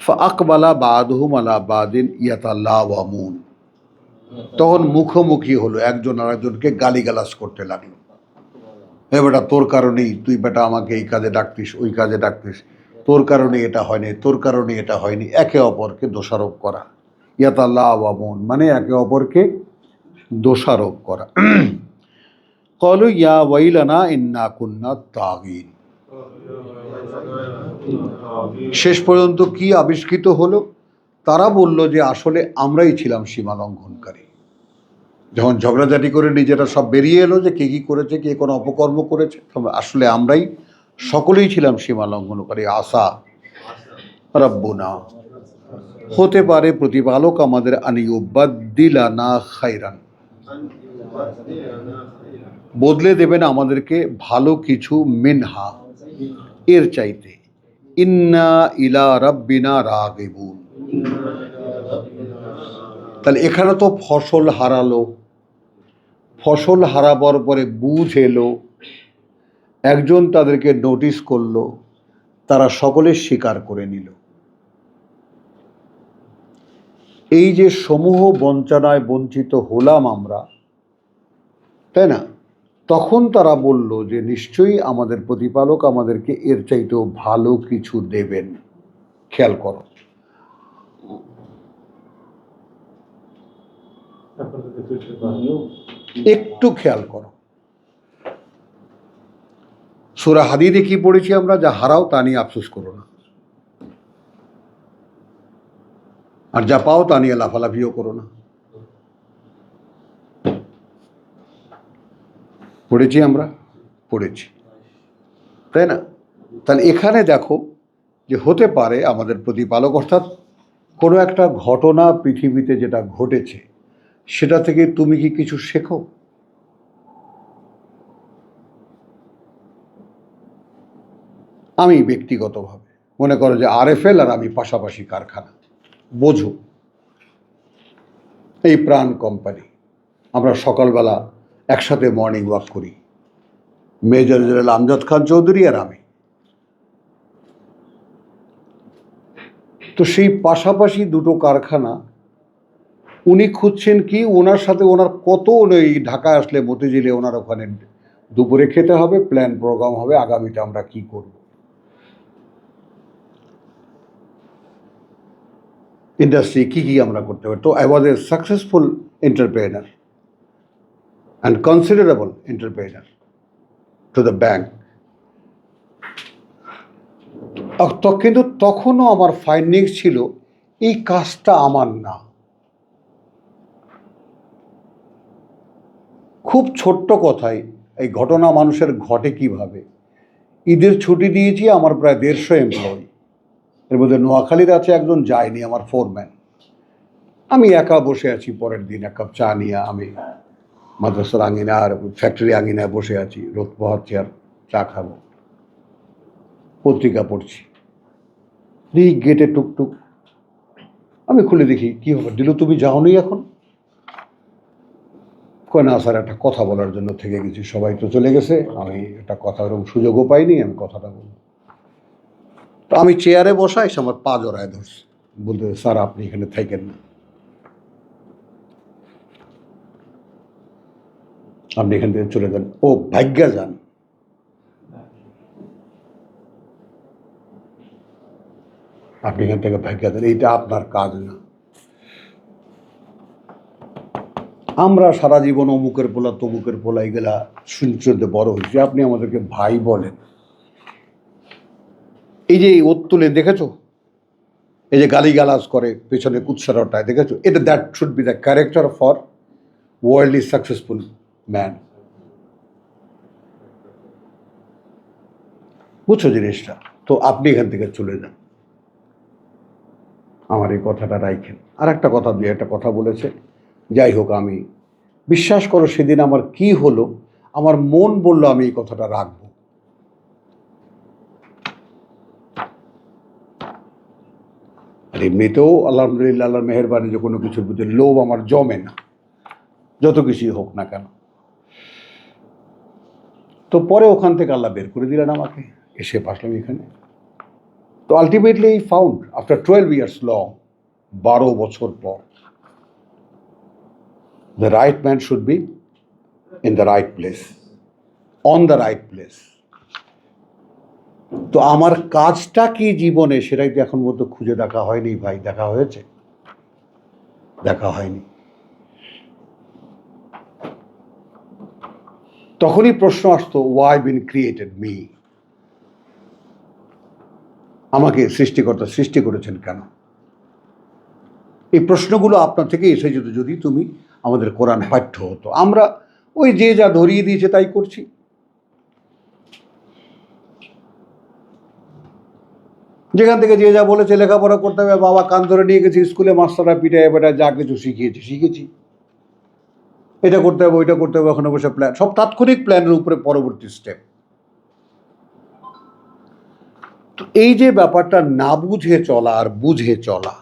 ফাআকবালা বাদুহুম আলা বাদিন ইয়াতালাওয়ামুন, তখন মুখোমুখি হলো, একজন আরেকজনকে গালিগালাজ করতে লাগলো। হে বেটা তোর কারণেই, তুই বেটা আমাকে এই কাজে ডাকতিস ওই কাজে ডাকতিস, তোর কারণে এটা হয়নি, তোর কারণে এটা হয়নি, একে অপরকে দোষারোপ করা। ইয়াতালাওয়ামুন মানে একে অপরকে দোষারোপ করা। ক্বালু ইয়া ওয়াইলানা ইন্না কুন্না তাগিন, শেষ পর্যন্ত কি আবিষ্কৃত হলো, তারা বলল যে আসলে আমরাই ছিলাম সীমা লঙ্ঘনকারী। যখন ঝগড়াঝাটি করে নিজেরা সব বেরিয়ে এলো যে কে কী করেছে, কে কোনো অপকর্ম করেছে, তবে আসলে আমরাই সকলেই ছিলাম সীমা লঙ্ঘনকারী। আসা রাব্বুনা, হতে পারে প্রতিপালক আমাদের আনিউবাদ্দিলানা খাইরান, বদলে দেবেন আমাদেরকে ভালো কিছু, মিনহা এর চাইতে, ইন্না ইলা রাব্বিনা রাগিবুন। তাহলে এখানে তো ফসল হারালো, ফসল হারাবার পরে বুঝ এলো, একজন তাদেরকে নোটিশ করলো, তারা সকলে স্বীকার করে নিল। এই যে সমূহ বঞ্চনায় বঞ্চিত হলাম আমরা, তাই না, তখন তারা বলল যে নিশ্চয়ই আমাদের প্রতিপালক আমাদেরকে এর চাইতেও ভালো কিছু দেবেন। খেয়াল করো, একটু খেয়াল করো, সূরা হাদীদে কি পড়েছি আমরা, যা হারাও তা নিয়ে আফসোস করো না, আর যা পাও তা নিয়ে লাফালাফিও করো না। পড়েছি আমরা, পড়েছি, তাই না? তাহলে এখানে দেখো যে হতে পারে আমাদের প্রতিপালক, অর্থাৎ কোনো একটা ঘটনা পৃথিবীতে যেটা ঘটেছে সেটা থেকে তুমি কি কিছু শেখো? আমি ব্যক্তিগতভাবে মনে করো যে আরএফএল আর আমি পাশাপাশি কারখানা, বোঝো এই প্রাণ কোম্পানি, আমরা সকালবেলা একসাথে মর্নিং ওয়াক করি, মেজর জেনারেল আমজাদ খান চৌধুরী আর আমি। তো সেই পাশাপাশি দুটো কারখানা, উনি খুঁজছেন কি, ওনার সাথে ওনার কত, ওই ঢাকায় আসলে মতিঝিলে ওনার ওখানে দুপুরে খেতে হবে, প্ল্যান প্রোগ্রাম হবে আগামীতে আমরা কি করব, ইন্ডাস্ট্রি কি কি আমরা করতে পারি। তো I was a successful entrepreneur and considerable entrepreneur to the bank. কিন্তু তখনও আমার ফাইন্ডিংস ছিল এই কাজটা আমার না, খুব ছোট্ট কথায় এই ঘটনা মানুষের ঘটে কিভাবে। ঈদের ছুটি দিয়েছি, আমার প্রায় 150 এমপ্লয়ি, এর মধ্যে নোয়াখালীর আছে একজন, যায়নি, আমার ফোরম্যান। আমি একা বসে আছি, পরের দিন 1 কাপ চা নিয়ে আমি মাদ্রাসার আঙিনা আর ফ্যাক্টরি আঙিনায় বসে আছি, রোদ পোহাচ্ছি আর চা খাবো, পত্রিকা পড়ছি, দেখি গেটে টুকটুক। আমি খুলে দেখি, কি হবে দিল, তুমি যাওনি এখন? কয় না স্যার, একটা কথা বলার জন্য থেকে গেছি, সবাই তো চলে গেছে, আমি একটা কথা ওরকম সুযোগও পাইনি, আমি কথাটা বলবো। তো আমি চেয়ারে বসা, এসে আমার পা জড়ায় ধরছে, বলতে স্যার আপনি এখানে থাকেন না, আপনি এখান থেকে চলে যান। ও ভাগ্যা যান। আপনি এখান থেকে ভাগ্যা যান, এইটা আপনার কাজ না। আমরা সারা জীবন অমুকের পোলা তমুকের পোলা এগুলা শুনতে বড় হয়েছি, আপনি আমাদেরকে ভাই বলেন। এই যে ওর তুলে দেখেছো, এই যে গালিগালাজ করে পেছনে কুৎসারটায় দেখেছো, এটা that should be the character for worldly successful man. বুঝছো জিনিসটা? তো আপনি এখান থেকে চলে যান, আমার এই কথাটা রাইখেন। আর একটা কথা দিয়ে একটা কথা বলেছে, যাই হোক, আমি বিশ্বাস করো সেদিন আমার কি হলো, আমার মন বললো আমি এই কথাটা রাখবো। আর এমনিতেও আলহামদুলিল্লাহ, আল্লাহর মেহেরবানি, যে কোনো কিছুর প্রতি লোভ আমার জমে না, যত কিছুই হোক না কেন। তো পরে ওখান থেকে আল্লাহ বের করে দিলেন আমাকে, এসে আসলাম এখানে। তো ultimately found after 12 years long, 12 বছর পর, the right man should be in the right place, on the right place. তো আমার কাজটা কি জীবনে, সেটাই তো এখন পর্যন্ত খুঁজে দেখা হয়নি ভাই। দেখা হয়েছে? দেখা হয়নি। তখনই প্রশ্ন আসতো, why been created me? আমাকে সৃষ্টিকর্তা সৃষ্টি করেছেন কেন? এই প্রশ্নগুলো আপনার থেকে এসে যেত যদি তুমি আমাদের কোরআন পাঠ্য হতো। আমরা ওই যে যা ধরিয়ে দিয়েছে তাই করছি। যেখান থেকে যে যা বলেছে লেখাপড়া করতে হবে, বাবা কান ধরে নিয়ে গেছি স্কুলে, মাস্টাররা পিটায় বেটা যা কিছু শিখেছি। এটা করতে হবে, ওইটা করতে হবে, ওখানে বসে প্ল্যান, সব তাৎক্ষণিক প্ল্যানের উপরে পরবর্তী স্টেপ। তো এই যে ব্যাপারটা না বুঝে চলা আর বুঝে চলা,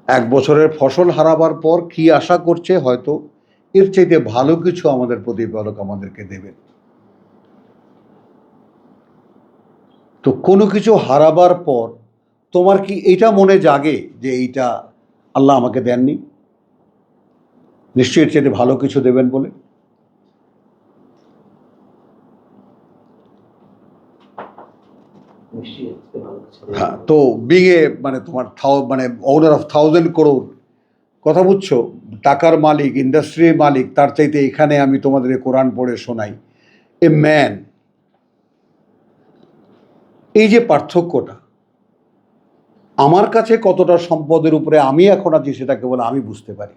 1 বছরের ফসল হারাবার পর কি আশা করছে, হয়তো এর চাইতে ভালো কিছু আমাদের প্রতিপালক আমাদেরকে দেবেন। তো কোনো কিছু হারাবার পর তোমার কি এটা মনে জাগে যে এইটা আল্লাহ আমাকে দেননি, নিশ্চয়ই এর চাইতে ভালো কিছু দেবেন বলে? হ্যাঁ। তো বিগে মানে তোমার মানে ওনার অফ 1000 crore, কথা বুঝছো, টাকার মালিক, ইন্ডাস্ট্রির মালিক, তার চাইতে এখানে আমি তোমাদের কোরআন পড়ে শোনাই, এ ম্যান। এই যে পার্থক্যটা, আমার কাছে কতটা সম্পদের উপরে আমি এখন আছি সেটা কেবল আমি বুঝতে পারি।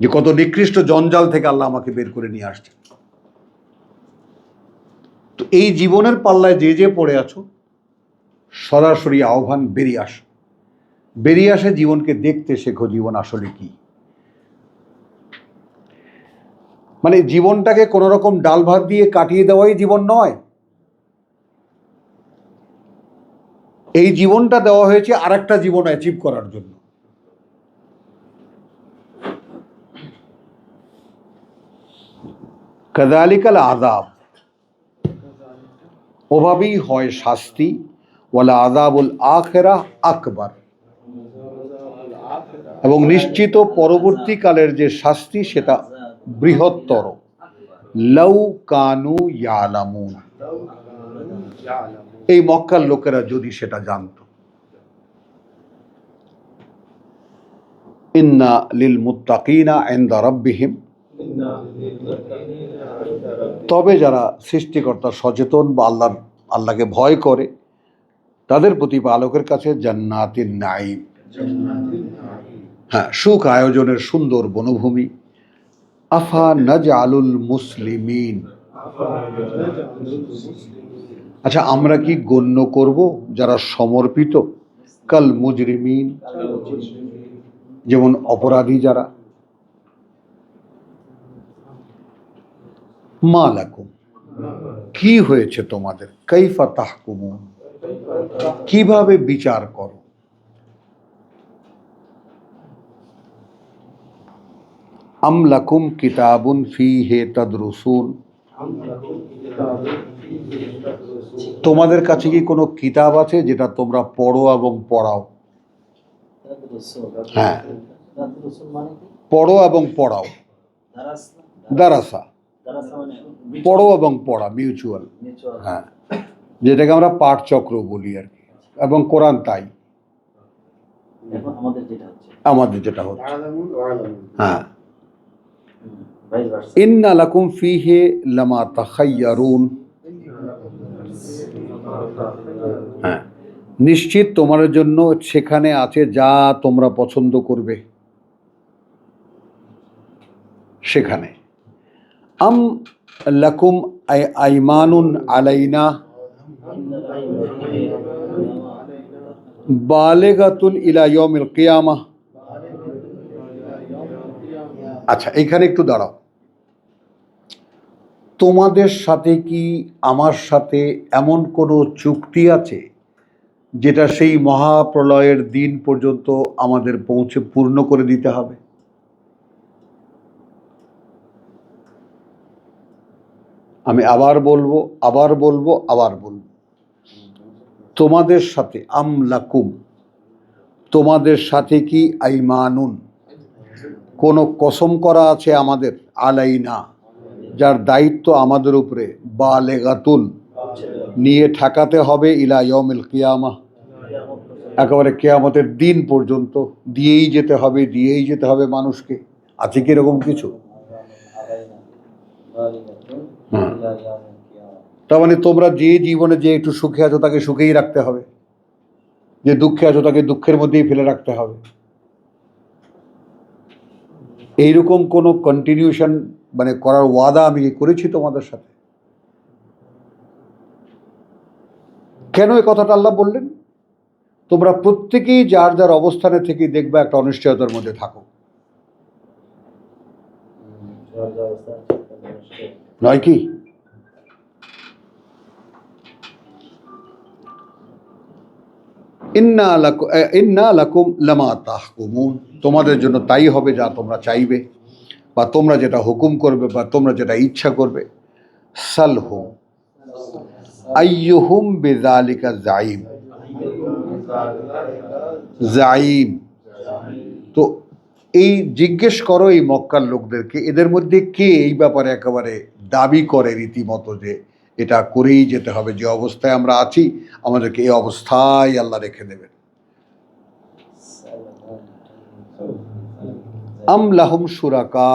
যে কত নিকৃষ্ট জঞ্জাল থেকে আল্লাহ আমাকে বের করে নিয়ে আসছে। তো এই জীবনের পাল্লায় যে যে পড়ে আছো, সরাসরি আহ্বান, বেরিয়ে আসো। বেরিয়ে আসে জীবনকে দেখতে শেখো, জীবন আসলে কি। মানে জীবনটাকে কোনো রকম ডাল ভাত দিয়ে কাটিয়ে দেওয়াই জীবন নয়। এই জীবনটা দেওয়া হয়েছে আর একটা জীবন অ্যাচিভ করার জন্য। কাযালিকাল আযাব, ওভাবেই হয় শাস্তি। ওয়ালা আযাবুল আখিরাহ আকবার, এবং নিশ্চিত পরবর্তীকালের যে শাস্তি সেটা বৃহত্তর। লাউ কানু ইয়ালামুন, এই মক্কার লোকেরা যদি সেটা জানত। ইন্না লিল মুত্তাকিনা ইনদা রাব্বিহিম, তবে যারা সৃষ্টিকর্তা সচেতন বা আল্লাহকে ভয় করে, তাদের প্রতিপালকের কাছে জান্নাতিন নাঈম, হ্যাঁ, সুখ আয়োজনের সুন্দর বনভূমি। আফা নাজআলুল মুসলিমিন, আচ্ছা আমরা কি গণ্য করব যারা সমর্পিত, কাল মুজরিমিন, যেমন অপরাধী যারা। মা লাকুম, কি হয়েছে তোমাদের, কাইফা তাহকুমুন, কিভাবে বিচার করো। আম লাকুম কিতাবুন ফীহি তাদরুসুন, তোমাদের কাছে কি কোনো কিতাব আছে যেটা তোমরা পড়ো এবং পড়াও? হ্যাঁ, মানে কি? পড়ো এবং পড়াও। দারাস না? দারাসা, দারাসা মানে পড়ো এবং পড়া, মিউচুয়াল। mutual। হ্যাঁ, যেটাকে আমরা পাঠচক্র বলি আর কি, এবং কোরআন তাই এখন আমাদের যেটা হচ্ছে আমাদের যেটা হচ্ছে। হ্যাঁ, ভাইস ভার্সা। ইন্না লাকুম ফীহি লামা তাখায়্যারুন, হ্যাঁ, নিশ্চিত তোমাদের জন্য সেখানে আছে যা তোমরা পছন্দ করবে সেখানে। আম লাকুম আইমানুন আলাইনা বালেগাতুন ইলা ইয়াউমিল কিয়ামাহ। আচ্ছা, এখানে একটু দাঁড়াও। তোমাদের সাথে কি আমার সাথে এমন কোনো চুক্তি আছে যেটা সেই মহাপ্রলয়ের দিন পর্যন্ত আমাদের পূর্ণ করে দিতে হবে? আমি আবার বলবো, আবার বলবো, আবার বলবো। তোমাদের সাথে, আম লাকুম, তোমাদের সাথে কি আইমানুন, কোনো কসম করা আছে আমাদের, আলাইনা, যার দায়িত্ব আমাদের উপরে, বালেগাতুন, নিয়ে ঠেকাতে হবে, ইলা ইয়াউমিল কিয়ামাহ, একেবারে কিয়ামতের দিন পর্যন্ত দিয়েই যেতে হবে, দিয়েই যেতে হবে মানুষকে। আছে কি এরকম কিছু? হ্যাঁ, তার মানে তোমরা যে জীবনে যে একটু সুখে আছো তাকে সুখেই রাখতে হবে, যে দুঃখে আছো তাকে দুঃখের মধ্যেই ফেলে রাখতে হবে। এইরকম কোনো কন্টিনিউশন মানে করার ওয়াদা আমি করেছি তোমাদের সাথে? কেন এই কথাটা আল্লাহ বললেন? তোমরা প্রত্যেকেই যার যার অবস্থানে থেকে দেখবে একটা অনিশ্চয়তার মধ্যে থাকো, নয় কি? ইন্না লাকুম লামা তাহকুমুন, তোমাদের জন্য তাই হবে যা তোমরা চাইবে, বা তোমরা যেটা হুকুম করবে, বা তোমরা যেটা ইচ্ছা করবে। সালহুম আইয়ুহুম বিযালিকা যাইম, যাইম, তো এই জিজ্ঞেস করো এই মক্কার লোকদেরকে, এদের মধ্যে কে এই ব্যাপারে একেবারে দাবি করে রীতিমতো যে এটা করেই যেতে হবে, যে অবস্থায় আমরা আছি আমাদেরকে এই অবস্থায় আল্লাহ রেখে দেবেন। আম লাহুম শুরাকা,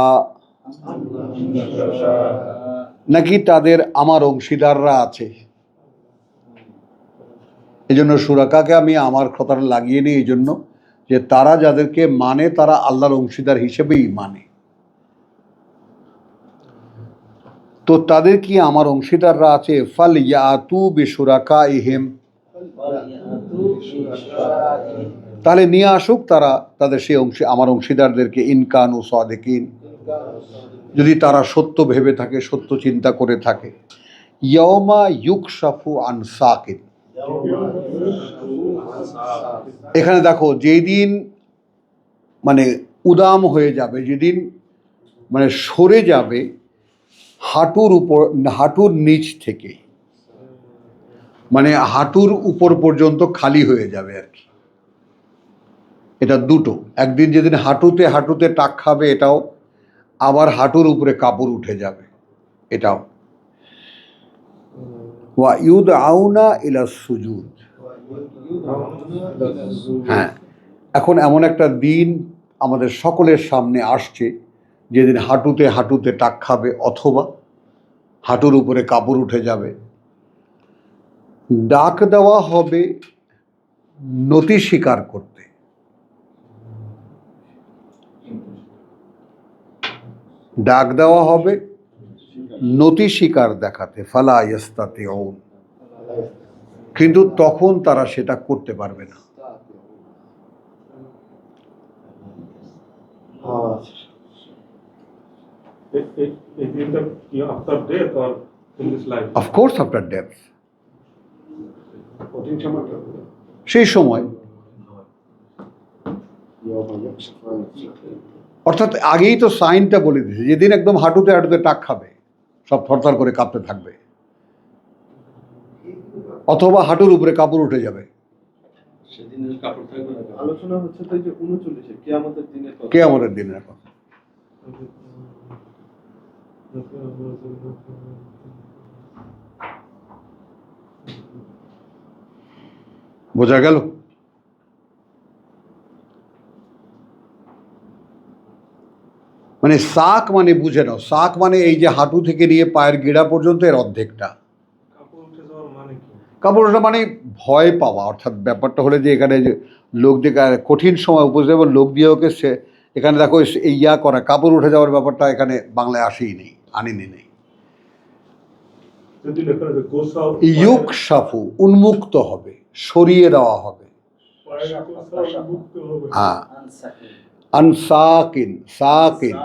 নাকি তাদের আমার অংশীদাররা আছে। এই জন্য শুরাকাকে আমি আমার কথাটা লাগিয়ে নিই, এই জন্য যে তারা যাদেরকে মানে তারা আল্লাহর অংশীদার হিসেবেই মানে। তো তাদের কি আমার অংশীদাররা আছে? ফাল ইয়াতু বিশুরাকাইহিম, তাহলে নিয়ে আসুক তারা তাদের সেই আমার অংশীদারদেরকে, ইনকানু সাদিকিন, যদি তারা সত্য ভেবে থাকে, সত্য চিন্তা করে থাকে। ইয়াউমা ইউকশাফু আন সাকিন, এখানে দেখো যেই দিন মানে উদাম হয়ে যাবে, যেদিন মানে সরে যাবে হাঁটুর উপর, হাঁটুর নিচ থেকে, মানে হাঁটুর উপর পর্যন্ত খালি হয়ে যাবে আর কি। এটা দুটো, একদিন যেদিন হাঁটুতে হাঁটুতে টাক খাবে এটাও, আবার হাঁটুর উপরে কাপড় উঠে যাবে এটাও। ওয়া ইউদআউনা ইলা সুজুদ, হ্যাঁ, এখন এমন একটা দিন আমাদের সকলের সামনে আসছে যেদিন হাঁটুতে হাঁটুতে টাক খাবে, অথবা হাঁটুর উপরে কাপড় উঠে যাবে। ডাক দেওয়া হবে নতি স্বীকার করতে। ডাক দেওয়া হবে নতি স্বীকার দেখাতে, ফালা ইয়াস্তাতিউন, কিন্তু তখন তারা সেটা করতে পারবে না। It is the after death or in this life? Of course after death, কঠিন সময়টা সেই সময়, অর্থাৎ আগেই তো সাইনটা বলে দিয়েছে, যেদিন একদম হাঁটুতে হাঁটুতে টাক খাবে, সব থরথর করে কাঁপতে থাকবে, অথবা হাঁটুর উপরে কাপড় উঠে যাবে। সেদিনের কাপড় থাকবে না। আলোচনা হচ্ছে তো যে 39 কিয়ামতের দিনের কথা। কিয়ামতের দিনের কথা। বোঝা গেল? মানে সাক মানে বুঝে নাও, সাক মানে এই যে হাঁটু থেকে নিয়ে পায়ের গিড়া পর্যন্ত এর অর্ধেকটা। কাপড় উঠে যাওয়ার মানে কি? কাপড় ওঠা মানে ভয় পাওয়া, অর্থাৎ ব্যাপারটা হলে যে এখানে যে লোক দিয়ে কঠিন সময় উপস্থিত এবং লোক দিয়ে ওকে সে এখানে দেখো এই ইয়া করা কাপড় উঠে যাওয়ার ব্যাপারটা এখানে বাংলায় আসেই নেই, আনিনি নেই। যদি লেখা আছে গোসাও ইউক সাফু, উন্মুক্ত হবে, সরিয়ে দেওয়া হবে। পায়ের গোসাও মুক্ত হবে। হ্যাঁ, আনসাকিন আনসাকিন, সাকিন,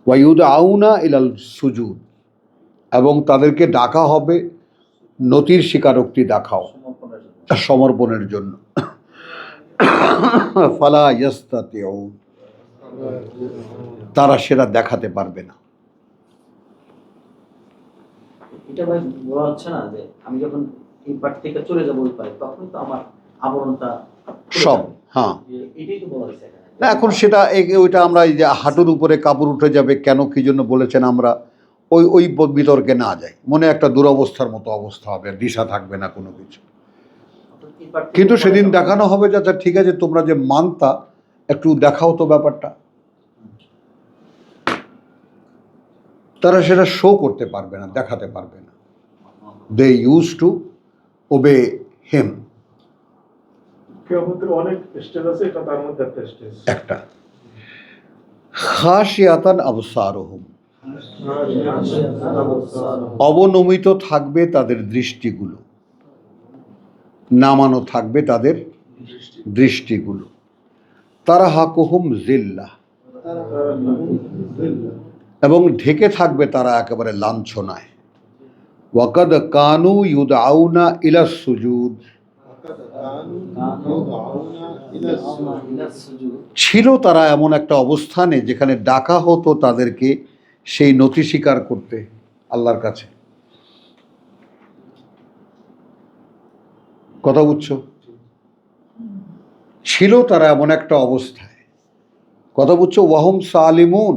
ওয়ায়ুদআউনা ইলাল সুজুদ, এবং তাদেরকে ডাকা হবে নতির স্বীকারোক্তি দেখাও, সমর্পণের জন্য। সমর্পণের জন্য। ফালা ইয়াস্তাতিউন, তারা সেটা দেখাতে পারবে না। এটা ভাই বলা হচ্ছে না যে আমি যখন এই পার থেকে চলে যাবো ওই পারে, তখন তো আমার আবরণটা খুলে সব, যাবে। হ্যাঁ। এটাই তো বলা হয়েছে এখানে। না, এখন সেটা ওইটা আমরা এই যে হাঁটুর উপরে কাপড় উঠে যাবে কেন, কি জন্য বলেছেন, আমরা ওই বিতর্কে না যাই। মনে একটা দুরবস্থার মতো অবস্থা হবে, দিশা থাকবে না কোনো কিছু। অর্থাৎ এই পার থেকে কিন্তু পরে সেদিন যখন- দেখানো হবে যে আচ্ছা ঠিক আছে, তোমরা যে মানতা, একটু দেখাও তো ব্যাপারটা। তারা সেটা শো করতে পারবে না, দেখাতে পারবে না। দে ইউজ টু ওবে হিম। কিয়ামতের অনেক স্টেজ আছে, এটা তার মধ্যে একটা স্টেজ। একটা খাশিয়াতান আবসারুহুম, অবনমিত থাকবে তাদের দৃষ্টিগুলো, নামানো থাকবে তাদের দৃষ্টিগুলো। তারা হাকুহুম জিল্লাহ, এবং ঢেকে থাকবে তারা একেবারে লাঞ্ছনায়। ওয়াকাদ কানু ইউদআউনা ইলাস সুজুদ, ছিল তারা এমন একটা অবস্থানে যেখানে ডাকা হতো তাদেরকে সেই নতি স্বীকার করতে আল্লাহর কাছে। কথা বুঝছো? ছিল তারা এমন একটা অবস্থায়, কথা বুঝছো? ওয়াহুম সালিমুন,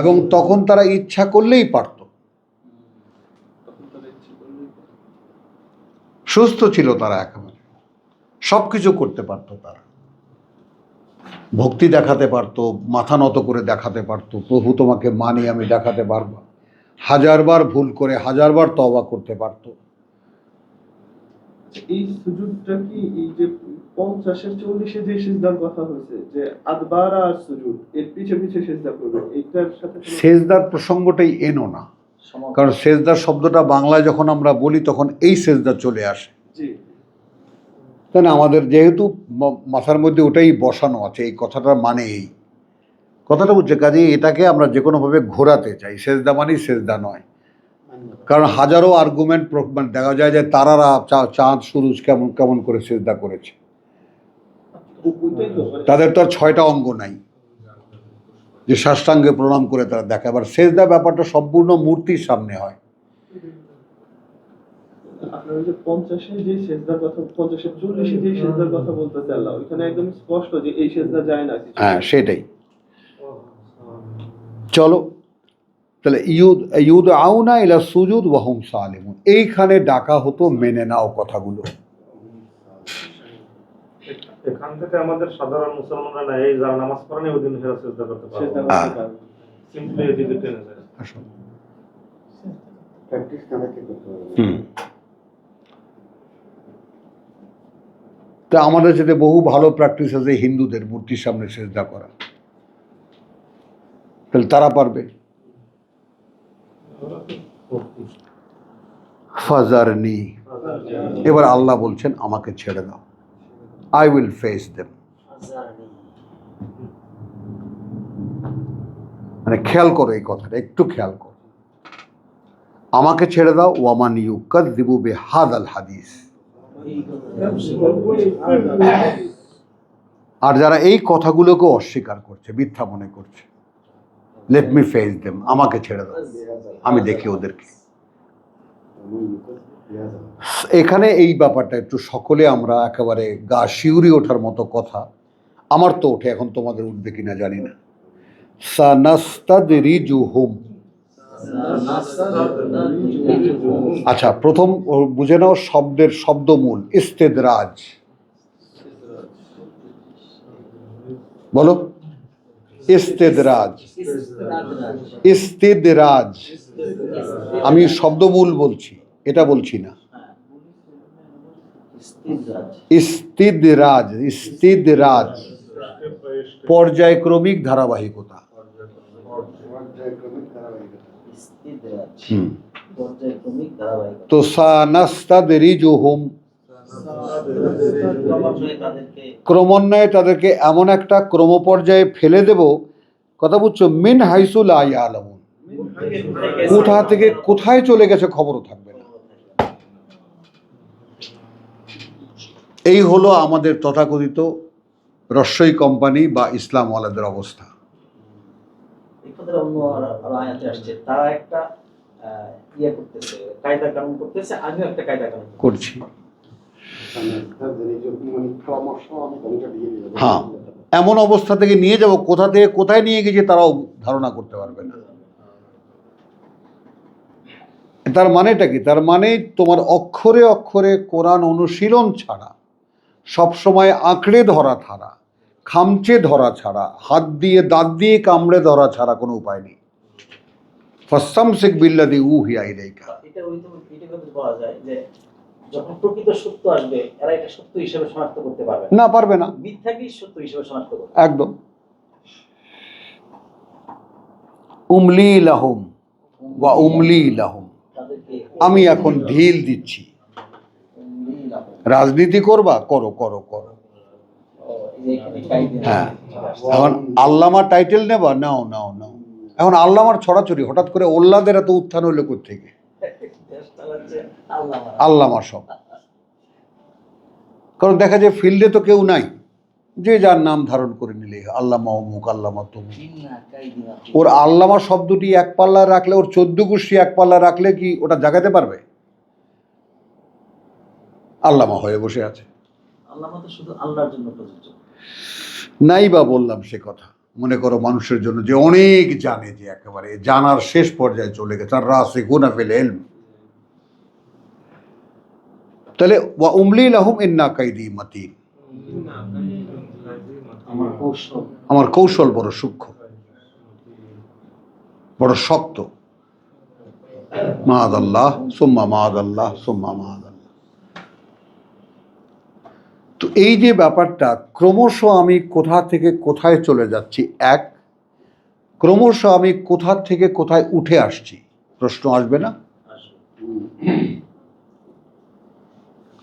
এবং তখন তারা ইচ্ছা করলেই পারত, সুস্থ ছিল তারা, একেবারে সব কিছু করতে পারত তারা। ভক্তি দেখাতে পারত, মাথা নত করে দেখাতে পারত, প্রভু তোমাকে মানি, আমি দেখাতে পারবো। হাজারবার ভুল করে হাজারবার তওবা করতে পারত। এই সুজুদটা কি এই যে 50-এর 40-এ যে সিজদার কথা হয়েছে যে আদবারা আর সুজুদ, এর পিছে পিছে সিজদা করবে, এইটার সাথে কোনো- সেজদার প্রসঙ্গটাই এনো না, সমর্পণ। কারণ সেজদার শব্দটা বাংলায় যখন আমরা বলি তখন এই সেজদা চলে আসে। জি তাই না? আমাদের যেহেতু মাথার মধ্যে ওটাই বসানো আছে, এই কথাটার মানে এই কথাটা বুঝছে, কাজে এটাকে আমরা যে কোনোভাবে ঘোরাতে চাই। সেজদা মানেই সেজদা নয়, কারণ হাজারো আর্গুমেন্ট দেখা যায় যে তারারা চাঁদ সুরুজ কেমন কেমন করে সেজদা করেছে, ওইটাই তো মানে তাদের তো আর 6টা অঙ্গ নাই যে সাষ্টাঙ্গে প্রণাম করে তারা দেখে। আবার সেজদা ব্যাপারটা সম্পূর্ণ মূর্তির সামনে হয়। আপনার ওই যে 50-এ যে সিজদার কথা, 50-এর 40-এ যে সিজদার কথা বলতেছে আল্লাহ, ওইখানে একদম স্পষ্ট যে এই সিজদা যায় না কিছু। হ্যাঁ, সেটাই। চলো তাহলে ইউদ আউনা ইলা সুজুদ ওয়াহুম সালিমুন, এইখানে ডাকা হতো মেনে নাও কথাগুলো। এখান থেকে আমাদের সাধারণ মুসলমানরা না, এই যারা নামাজ পড়েন ওই দিন হেরা সিজদা করতে সিজদা পারবে, করতে পারবে। সিম্পলি এদিকে টেনে যায়। আসলে প্র্যাকটিস কানেক্ট করতে হবে। হুম। তো আমাদের সাথে বহু ভালো প্র্যাকটিস আছে হিন্দুদের মূর্তির সামনে সেজদা করা, তাহলে তারা পারবে। ফাজারনি, এবার আল্লাহ বলছেন আমাকে ছেড়ে দাও, আই উইল ফেস দেম। মানে খেয়াল করো এই কথাটা, একটু খেয়াল করো, আমাকে ছেড়ে দাও। ওয়ামান ইউকাযযিবু বিহাযাল হাদিস, আর যারা এই কথাগুলোকে অস্বীকার করছে, মিথ্যা মনে করছে, লেট মি ফেস দেম, আমাকে ছেড়ে দাও, আমি দেখি ওদেরকে। এখানে এই ব্যাপারটা একটু সকলে আমরা একেবারে গা শিউরি ওঠার মতো কথা, আমার তো ওঠে, এখন তোমাদের উঠবে কিনা জানি না। সানাস্তাদরিজুহুম, আচ্ছা প্রথম বুঝে নাও শব্দের শব্দমূল ইস্তেদরাজ, বলো ইস্তেদরাজ। ইস্তেদরাজ আমি শব্দমূল বলছি, এটা বলছি না। ইস্তিদরাজ, ইস্তিদরাজ পর্যায়ক্রমিক ধারাবাহিকতা। তো সানাস্তাদরিজুহুম, ক্রমান্বয়ে তাদেরকে এমন একটা ক্রমপর্যায়ে ফেলে দেব, কথা বুঝছো, মিন হাইসু লা ইয়ালামুন, কোথা থেকে কোথায় চলে গেছে খবরও থাকবে না। এই হলো আমাদের তথাকথিত রস্যই কোম্পানি বা ইসলামওয়ালাদের অবস্থা। অন্য আয়াতে আসছে, তারা একটা ইয়ে করতেছে, কায়দা কানুন করতেছে, আমিও একটা কায়দা কানুন করছি। হ্যাঁ, এমন অবস্থা থেকে নিয়ে যাব, কোথা থেকে কোথায় নিয়ে গেছে তারাও ধারণা করতে পারবে না। তার মানেটা কি? তার মানে তোমার অক্ষরে অক্ষরে কোরআন অনুশীলন ছাড়া, সবসময় আঁকড়ে ধরা ছাড়া, খামচে ধরা ছাড়া, হাত দিয়ে দাঁত দিয়ে কামড়ে ধরা ছাড়া কোনো উপায় নেই। ফাসতামসিক বিল্লাযী উহিয়া ইলাইকা, এটা বলা যায় যে যখন প্রকৃত সত্য আসবে, এরা এটা সত্য হিসেবে শনাক্ত করতে পারবে না, পারবে না, মিথ্যাকেই সত্য হিসেবে শনাক্ত করবে একদম। উমলি লাহুম ওয়া উমলি লাহুম, আমি এখন ঢিল দিচ্ছি। রাজনীতি করবা, করো করো করো, হ্যাঁ। এখন আল্লামা টাইটেল নেবা, নাও নাও নাও। এখন আল্লামার ছড়াছড়ি, হঠাৎ করে ওল্লাদের এত উত্থান হইলো কোত্থেকে? আল্লামা সব, কারণ দেখা যায় ফিল্ডে তো কেউ নাই, যে যার নাম ধারণ করে নিলে আল্লামা অমুক, আল্লামা তমুক। ওর আল্লামা শব্দটি এক পাল্লা রাখলে, ওর 14 গোষ্ঠী এক পাল্লা রাখলে কি ওটা জাগাতে পারবে? আল্লামা হয়ে বসে আছে। আল্লামা তো শুধু আল্লাহর জন্য প্রযোজ্য। নাই বা বললাম সে কথা, মনে করো মানুষের জন্য যে অনেক জানে, যে একেবারে জানার শেষ পর্যায়ে চলে গেছে, আর রাসিখুনা ফিল ইলম, তাহলে ওয়া উমলি লাহুম ইন্না কাইদি মাতিন, আমার কৌশল বড় সূক্ষ্ম, বড় শক্ত। মাআদাল্লাহ সুম্মা মাআদাল্লাহ সুম্মা মাআদাল্লাহ। তো এই যে ব্যাপারটা, ক্রমশ আমি কোথা থেকে কোথায় চলে যাচ্ছি, এক, ক্রমশ আমি কোথা থেকে কোথায় উঠে আসছি, প্রশ্ন আসবে না?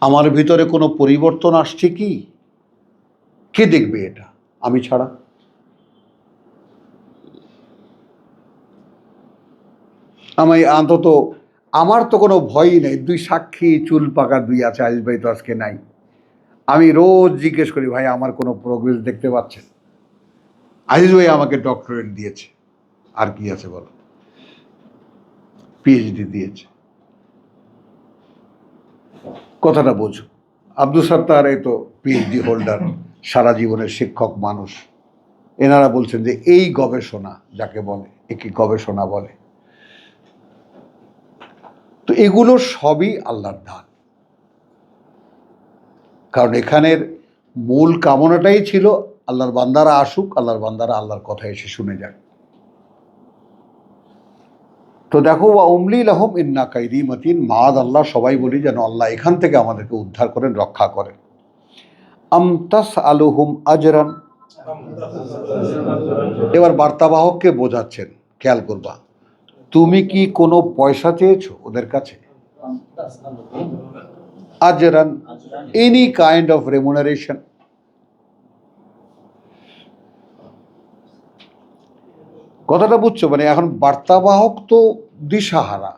আমার ভিতরে কোনো পরিবর্তন আসছে কি? কে দেখবে এটা আমি ছাড়া? আমি অন্তত, আমার তো কোনো ভয়ই নেই। 2 সাক্ষী চুল পাকা 2 আছে, আজিজ ভাই তো আজকে নাই। আমি রোজ জিজ্ঞেস করি, ভাই আমার কোনো প্রোগ্রেস দেখতে পাচ্ছেন? আজিজ ভাই আমাকে ডক্টরেট দিয়েছে, আর কি আছে বলো, পিএইচডি দিয়েছে। কথাটা বোঝো। আব্দুল সাত্তার এই তো পিএইচডি হোল্ডার, সারা জীবনের শিক্ষক মানুষ। এনারা বলছেন যে এই গবেষণা যাকে বলে, একে গবেষণা বলে। তো এগুলো সবই আল্লাহর দান, কারণ এখানের মূল কামনাটাই ছিল আল্লাহর বান্দারা আসুক, আল্লাহর বান্দারা আল্লাহর কথা এসে শুনে যাক। তো দেখো, ওয়া উমলি লাহুম ইন্না কাইদি মাতিন, মাদ আল্লাহ, সবাই বলি যেন আল্লাহ এখান থেকে আমাদেরকে উদ্ধার করেন, রক্ষা করেন। আম তাসআলুহুম আজরান। এবার বার্তাবাহককে বোঝাচ্ছেন, খেয়াল করবা, তুমি কি কোনো পয়সা চেয়েছো ওদের কাছে? আজরান, এনি কাইন্ড অফ রেমুনারেশন। কথাটা বুঝছো? মানে এখন বার্তাবাহক তো দিশাহারা,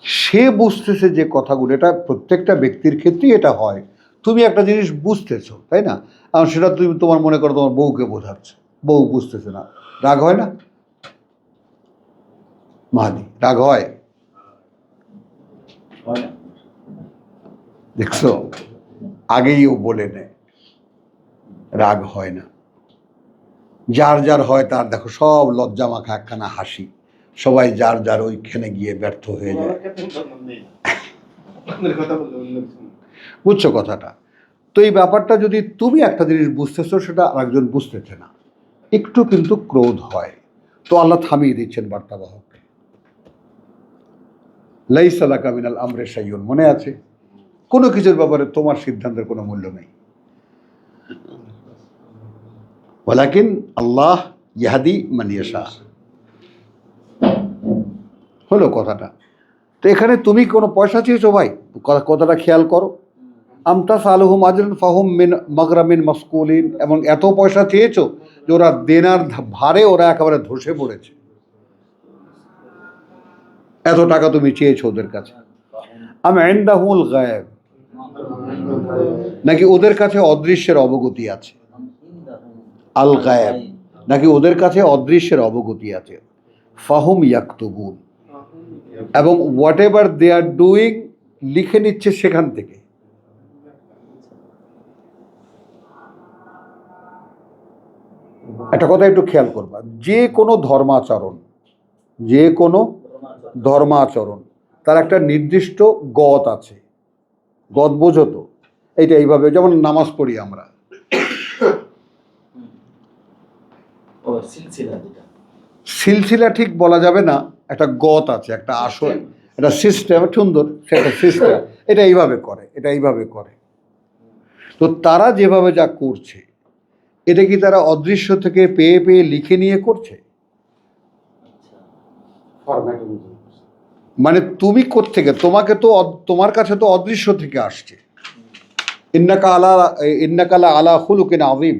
সে বুঝতেছে যে কথাগুলো, এটা প্রত্যেকটা ব্যক্তির ক্ষেত্রেই এটা হয়। তুমি একটা জিনিস বুঝতেছো, তাই না? এখন সেটা তুমি তোমার মনে করো তোমার বউকে বোঝাচ্ছ, বউ বুঝতেছে না, রাগ হয় না? মাহাদি, রাগ হয়? হয় না? দেখছো, আগেই ও বলে নেয় রাগ হয় না। যার যার হয় তার দেখো সব লজ্জা মাখা একখানা হাসি, সবাই যার যার ওইখানে গিয়ে ব্যর্থ হয়ে যায়। বুঝছো কথাটা? তো এই ব্যাপারটা যদি তুমি একটা জিনিস বুঝতেছো সেটা আরেকজন বুঝতেছে না, একটু কিন্তু ক্রোধ হয়। তো আল্লাহ থামিয়ে দিচ্ছেন বার্তাবাহককে। লাইসা লাকা মিনাল আমরি শাইউন, মনে আছে? কোনো কিছুর ব্যাপারে তোমার সিদ্ধান্তের কোনো মূল্য নেই। ওয়ালাকিন আল্লাহ ইয়াহদি মান ইয়াশা। হলো কথাটা। তো এখানে তুমি কোনো পয়সা চেয়েছো ভাই, কথাটা খেয়াল করো। আমতাস আলহুম আজরান ফাহুম মিন মাগরামিন মাসকুলিন, এবং এত পয়সা চেয়েছো যে ওরা দেনার ভারে ওরা একেবারে ধসে পড়েছে। এত টাকা তুমি চেয়েছো ওদের কাছে। আম ইনদাহুল গায়ব, নাকি ওদের কাছে অদৃশ্যের অবগতি আছে? আল গায়েব, নাকি ওদের কাছে অদৃশ্যের অবগতি আছে? ফাহুম ইয়াকতুবুন, এবং whatever they are doing, লিখে নিচ্ছে সেখান থেকে। একটা কথা একটু খেয়াল করবা, যে কোনো ধর্মাচরণ, যে কোনো ধর্মাচরণ তার একটা নির্দিষ্ট গত আছে। গত বোঝো তো? এইটা এইভাবে, যেমন নামাজ পড়ি আমরা, ও সিলসিলা যেটা। সিলসিলা ঠিক বলা যাবে না, একটা গত আছে, একটা আসল, একটা সিস্টেম, সুন্দর সেটা সিস্টেম। এটা এইভাবে করে, এটা এইভাবে করে। তো তারা যেভাবে যা করছে, এটা কি তারা অদৃশ্য থেকে পেয়ে পেয়ে লিখে নিয়ে করছে? মানে তুমি কোত্থেকে, তোমাকে তো তোমার কাছে তো অদৃশ্য থেকে আসছে। ইন্নাকা লা আলা খুলুকিন আযীম,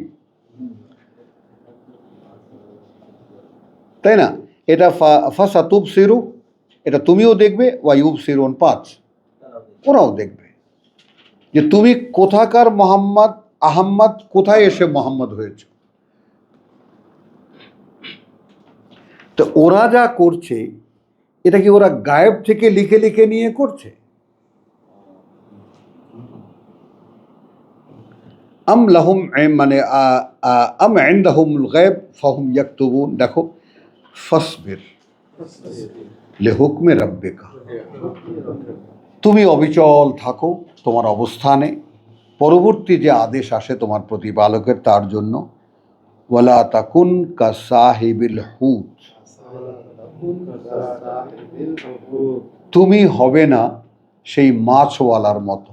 তাই না? এটা ফাসাতুবসিরু, এটা তুমিও দেখবে, ওয়া ইউবসিরুন 5, ওরাও দেখবে যে তুমি কোথাকার মোহাম্মদ আহম্মদ, কোথায় এসে মোহাম্মদ হয়েছে। তো ওরা যা করছে, এটা কি ওরা গায়েব থেকে লিখে লিখে নিয়ে করছে? আম লাহুম মানে আম ইনদাহুমুল গায়ব ফাহুম ইয়াকতুবুন। দেখো, ফাসবির লিহুকমি রাব্বিকা, তুমি অবিচল থাকো তোমার অবস্থানে, পরবর্তী যে আদেশ আসে তোমার প্রতিপালকের তার জন্য। ওয়ালা তাকুন কাসাহিবিল হুত, তুমি হবে না সেই মাছওয়ালার মতো।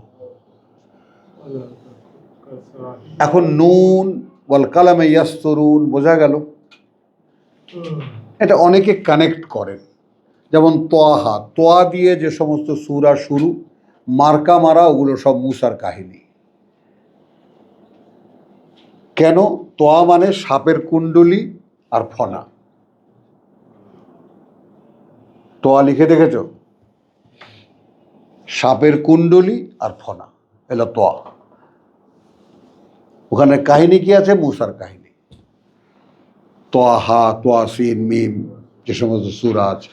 এখন নুন ওয়াল কালামে ইয়াসতুরুন বোঝা গেল? এটা অনেকে কানেক্ট করেন, যেমন তোয়াহা, তোয়া দিয়ে যে সমস্ত সূরা শুরু, মার্কা মারা, ওগুলো সব মুসার কাহিনী। কেন? তোয়া মানে সাপের কুণ্ডলি আর ফনা। তোয়া লিখে দেখেছ? সাপের কুণ্ডলি আর ফনা এলো তোয়া। ওখানে কাহিনী কি আছে? মুসার কাহিনী। তোয়াহা, তোয়াসিন, মিম, যে সমস্ত সূরা আছে।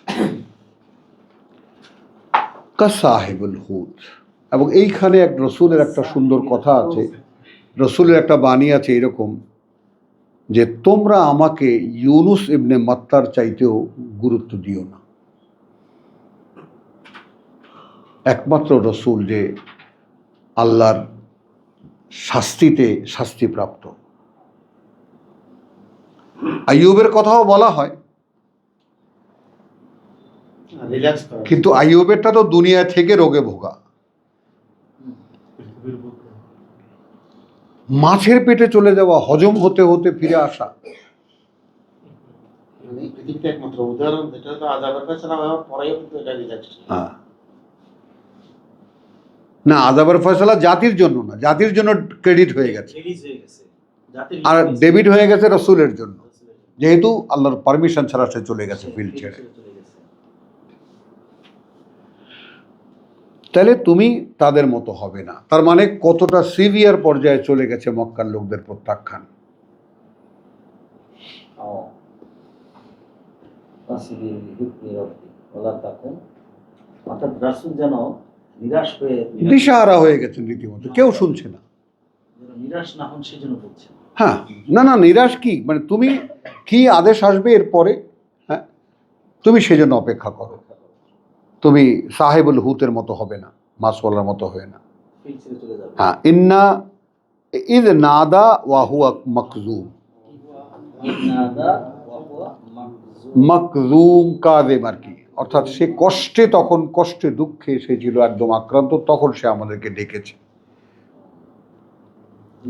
কাসাহিবুল হুত, এবং এইখানে এক রসুলের একটা সুন্দর কথা আছে, রসুলের একটা বাণী আছে এরকম, যে তোমরা আমাকে ইউনুস ইবনে মাত্তার চাইতেও গুরুত্ব দিও না। একমাত্র রসুল যে আল্লাহর শাস্তিতে শাস্তিপ্রাপ্ত। আইয়ুবের কথাও বলা হয়, কিন্তু আইয়ুবেরটা তো দুনিয়া থেকে রোগে ভোগা। মাছের পেটে চলে যাওয়া, হজম হতে হতে ফিরে আসা। মানে এই পৃথিবীতে একমাত্র উদাহরণ যেটা তো আযাবের ফয়সালা হওয়ার পরেও কিন্তু এটা রিজেক্ট। হ্যাঁ, না, আযাবের ফয়সালা জাতির জন্য না, জাতির জন্য ক্রেডিট হয়ে গেছে, রিলিজ হয়ে গেছে, জাতির আর release হয়ে ডেবিট হয়ে গেছে রসুলের জন্য, গেছে। যেহেতু আল্লাহর পারমিশন ছাড়া সে চলে গেছে ফিল্ড ছেড়ে। চলে গেছে। তাহলে তুমি তাদের মতো হবে না। তার মানে কতটা সিভিয়ার পর্যায়ে চলে গেছে মক্কার লোকদের প্রত্যাখ্যান। ও ফাসবির লিহুকমি রাব্বি ওয়ালা তাকুন, অর্থাৎ রাসূল যেন নিরাশ হয়ে দিশাহারা হয়ে গেছেন রীতিমতো, কেউ শুনছে না। যেন নিরাশ না হন সেজন্য বলছেন। হ্যাঁ, না না, নিরাশ কি, মানে তুমি কি আদেশ আসবে এরপরে, হ্যাঁ, তুমি সেজন্য অপেক্ষা করো। তুমি সাহেবুল হুতের মতো হবে না, মাসওয়ালার মতো হয়ে না। ফিল ছেড়ে চলে যাবে। হ্যাঁ, ইন্না ইদ নাদা ওয়া হুয়া মাকজুম, ইন্নাদা ওয়া হুয়া মাকজুম। মাকজুম কাযিম আর কি, অর্থাৎ সে কষ্টে, তখন কষ্টে দুঃখে সে ছিল একদম আক্রান্ত, তখন সে আমাদেরকে ডেকেছে।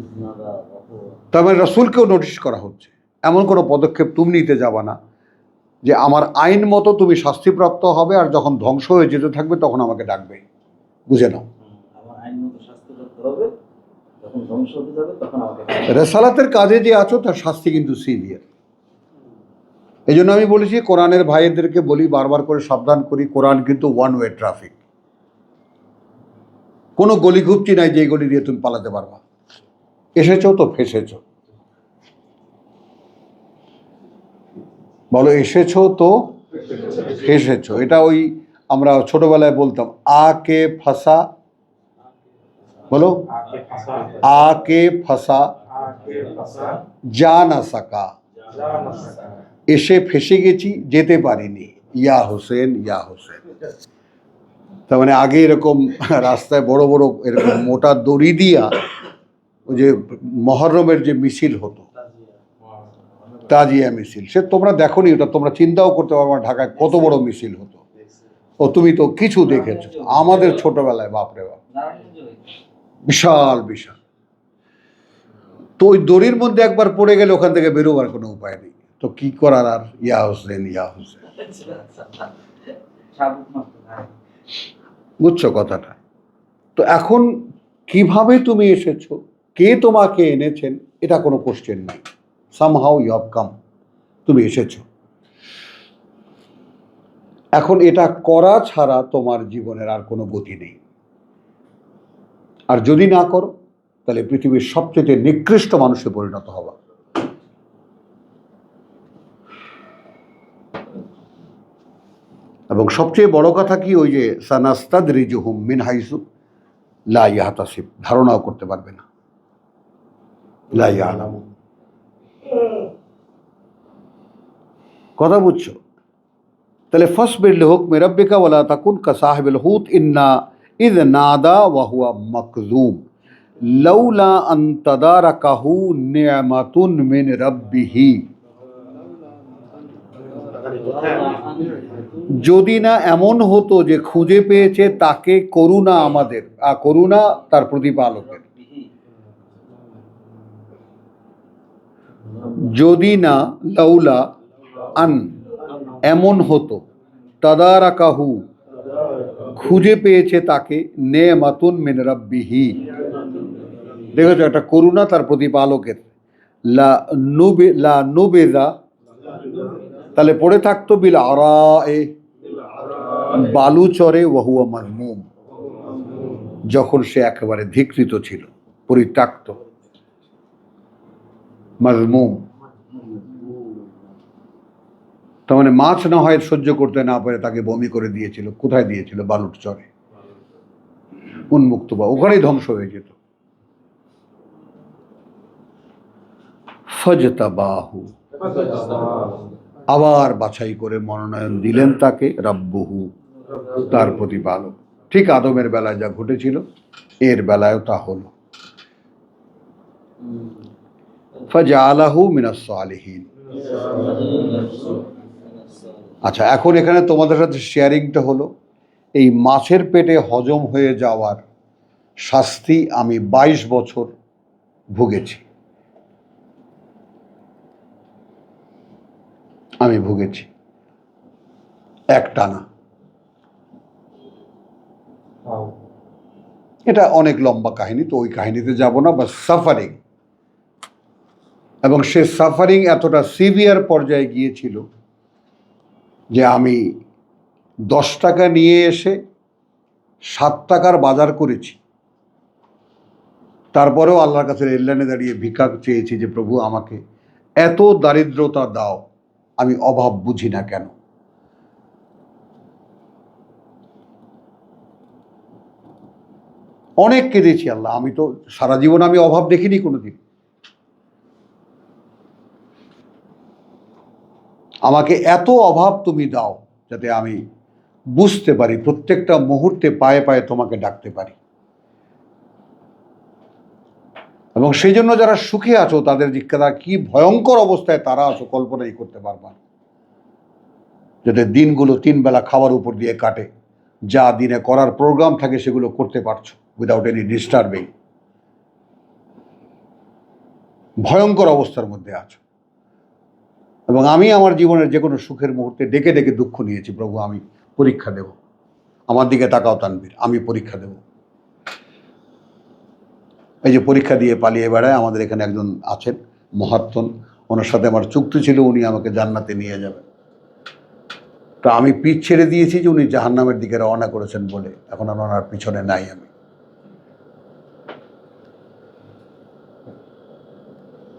ইন্নাদা ওয়া হুয়া, তার মানে রাসূলকেও নোটিশ করা হচ্ছে, এমন কোনো পদক্ষেপ তুমি নিতে যাবা না যে আমার আইন মতো তুমি শাস্তিপ্রাপ্ত হবে, আর যখন ধ্বংস হয়ে যেতে থাকবে তখন আমাকে ডাকবে। বুঝে নাও, আমার আইন মতো শাস্তি করতে হবে, যখন ধ্বংস হতে যাবে তখন আমাকে রেসালাতের কাজে যে আছো তার শাস্তি কিন্তু সিভিয়ার। এই জন্য আমি বলেছি, কোরআনের ভাইদেরকে বলি, বারবার করে সাবধান করি, কোরআন কিন্তু ওয়ান ওয়ে ট্রাফিক, কোনো গলিঘুপচি নাই যে গলি দিয়ে তুমি পালাতে পারবা। এসেছো তো ফেসেছো, বলো এসেছো তো ফেসেছো। এটা ওই আমরা ছোটবেলায় বলতাম, আকে ফাঁসা, বলো আকে ফাসা, আকে ফাঁসা আকে ফাসা, যা না সাকা, যা না সাকা। এসে ফেসে গেছি, যেতে পারিনি, ইয়া হোসেন ইয়া হোসেন। তার মানে আগে এরকম রাস্তায় বড় বড় এরকম মোটা দড়ি দিয়া ওই যে মহরমের যে মিছিল হতো, তাজিয়া মিছিল, সে তোমরা দেখোনি, ওটা তোমরা চিন্তাও করতে পারবো না ঢাকায় কত বড় মিছিল হতো। ও তুমি তো কিছু দেখেছো, আমাদের ছোটবেলায় বাপরে বাপ, বিশাল বিশাল। তো ওই দড়ির মধ্যে একবার পড়ে গেলে ওখান থেকে বেরোবার কোনো উপায় নেই, তো কি করার আর, ইয়া হোসেন ইয়া হোসেন। বুঝছো কথাটা? তো এখন কিভাবে তুমি এসেছো, কে তোমাকে এনেছেন, এটা কোনো কোশ্চেন নেই। সামহাউ ইউ হ্যাভ কাম, তুমি এসেছো। এখন এটা করা ছাড়া তোমার জীবনের আর কোনো গতি নেই। আর যদি না করো তাহলে পৃথিবীর সবচেয়ে নিকৃষ্ট মানুষে পরিণত হবা। এবং সবচেয়ে বড় কথা কি, ওই যে সানাস্তাদরিজুহুম মিন হাইসু লা ইয়াহতাসিব, ধারণাও করতে পারবে না, লা ইয়ালামুন। কথা বুঝছো? তাহলে ফাসবির লিহুকমি রাব্বিকা ওয়ালা তাকুন কাসাহিবিল হুত ইন্না ইয নাদা ওয়া হুয়া মাকযুম লাউলা আন তাদারাকাহু নি'মাতুন মিন রাব্বিহি, যদি না এমন হতো যে খুঁজে পেয়েছে তাকে করুণা আমাদের, করুণা তার প্রতিপালকের, যদি না, লাউলা আন এমন হতো, তাদারাকাহু খুঁজে পেয়েছে তাকে, নেমাতুন মিন রাব্বিহি, দেখেছো একটা করুণা তার প্রতিপালকের, লা নুবেদা, তাহলে পড়ে থাকতো বিল আরায়ে, বালুচরে, ওয়াহুয়া মাযমুম, যখন সে একেবারে ধিকৃত ছিল, পরিত্যক্ত, মাযমুম। তার মানে মাছ না হয় সহ্য করতে না পারে তাকে বমি করে দিয়েছিল। কোথায় দিয়েছিল? বালুর চরে, উন্মুক্ত, বা ওখানেই ধ্বংস হয়ে যেত। ফাজতাবাহু, আবার বাছাই করে মনোনয়ন দিলেন তাকে, রাব্বুহু, তার প্রতিপালক। ঠিক আদমের বেলায় যা ঘটেছিল এর বেলায়ও তা হলো। ফাজআলাহু মিনাস সালিহিন। আচ্ছা, এখন এখানে তোমাদের সাথে শেয়ারিংটা হলো, এই মাছের পেটে হজম হয়ে যাওয়ার শাস্তি আমি 22 বছর ভুগেছি, আমি ভুগেছি একটানা। এটা অনেক লম্বা কাহিনী, তো ওই কাহিনীতে যাব না। বা সাফারিং, এবং সে সাফারিং এতটা সিভিয়ার পর্যায়ে গিয়েছিল যে আমি 10 টাকা নিয়ে এসে 7 টাকার বাজার করেছি। তারপরেও আল্লাহর কাছে রেললাইনে দাঁড়িয়ে ভিক্ষা চেয়েছি যে প্রভু আমাকে এত দারিদ্রতা দাও, আমি অভাব বুঝি না কেন। অনেক কেঁদেছি আল্লাহ, আমি তো সারা জীবন আমি অভাব দেখিনি কোনোদিন। আমাকে এত অভাব তুমি দাও যাতে আমি বুঝতে পারি, প্রত্যেকটা মুহূর্তে পায়ে পায়ে তোমাকে ডাকতে পারি। এবং সেই জন্য যারা সুখে আছো তাদের জিজ্ঞাসা কি ভয়ঙ্কর অবস্থায় তারা আছো কল্পনাই করতে পারবা না। যাতে দিনগুলো 3 বেলা খাওয়ার উপর দিয়ে কাটে, যা দিনে করার প্রোগ্রাম থাকে সেগুলো করতে পারছো উইদাউট এনি ডিস্টার্বিং। ভয়ঙ্কর অবস্থার মধ্যে আছো। এবং আমি আমার জীবনের যে কোনো সুখের মুহূর্তে ডেকে ডেকে দুঃখ নিয়েছি, প্রভু আমি পরীক্ষা দেব, আমার দিকে তাকাও তানবীর, আমি পরীক্ষা দেব। এই যে পরীক্ষা দিয়ে পালিয়ে বেড়ায়, আমাদের এখানে একজন আছেন মহাত্মন, ওনার সাথে আমার চুক্তি ছিল উনি আমাকে জান্নাতে নিয়ে যাবেন। তা আমি পিঠ ছেড়ে দিয়েছি যে উনি জাহান্নামের দিকে রওনা করেছেন বলে, এখন আর ওনার পিছনে নাই আমি।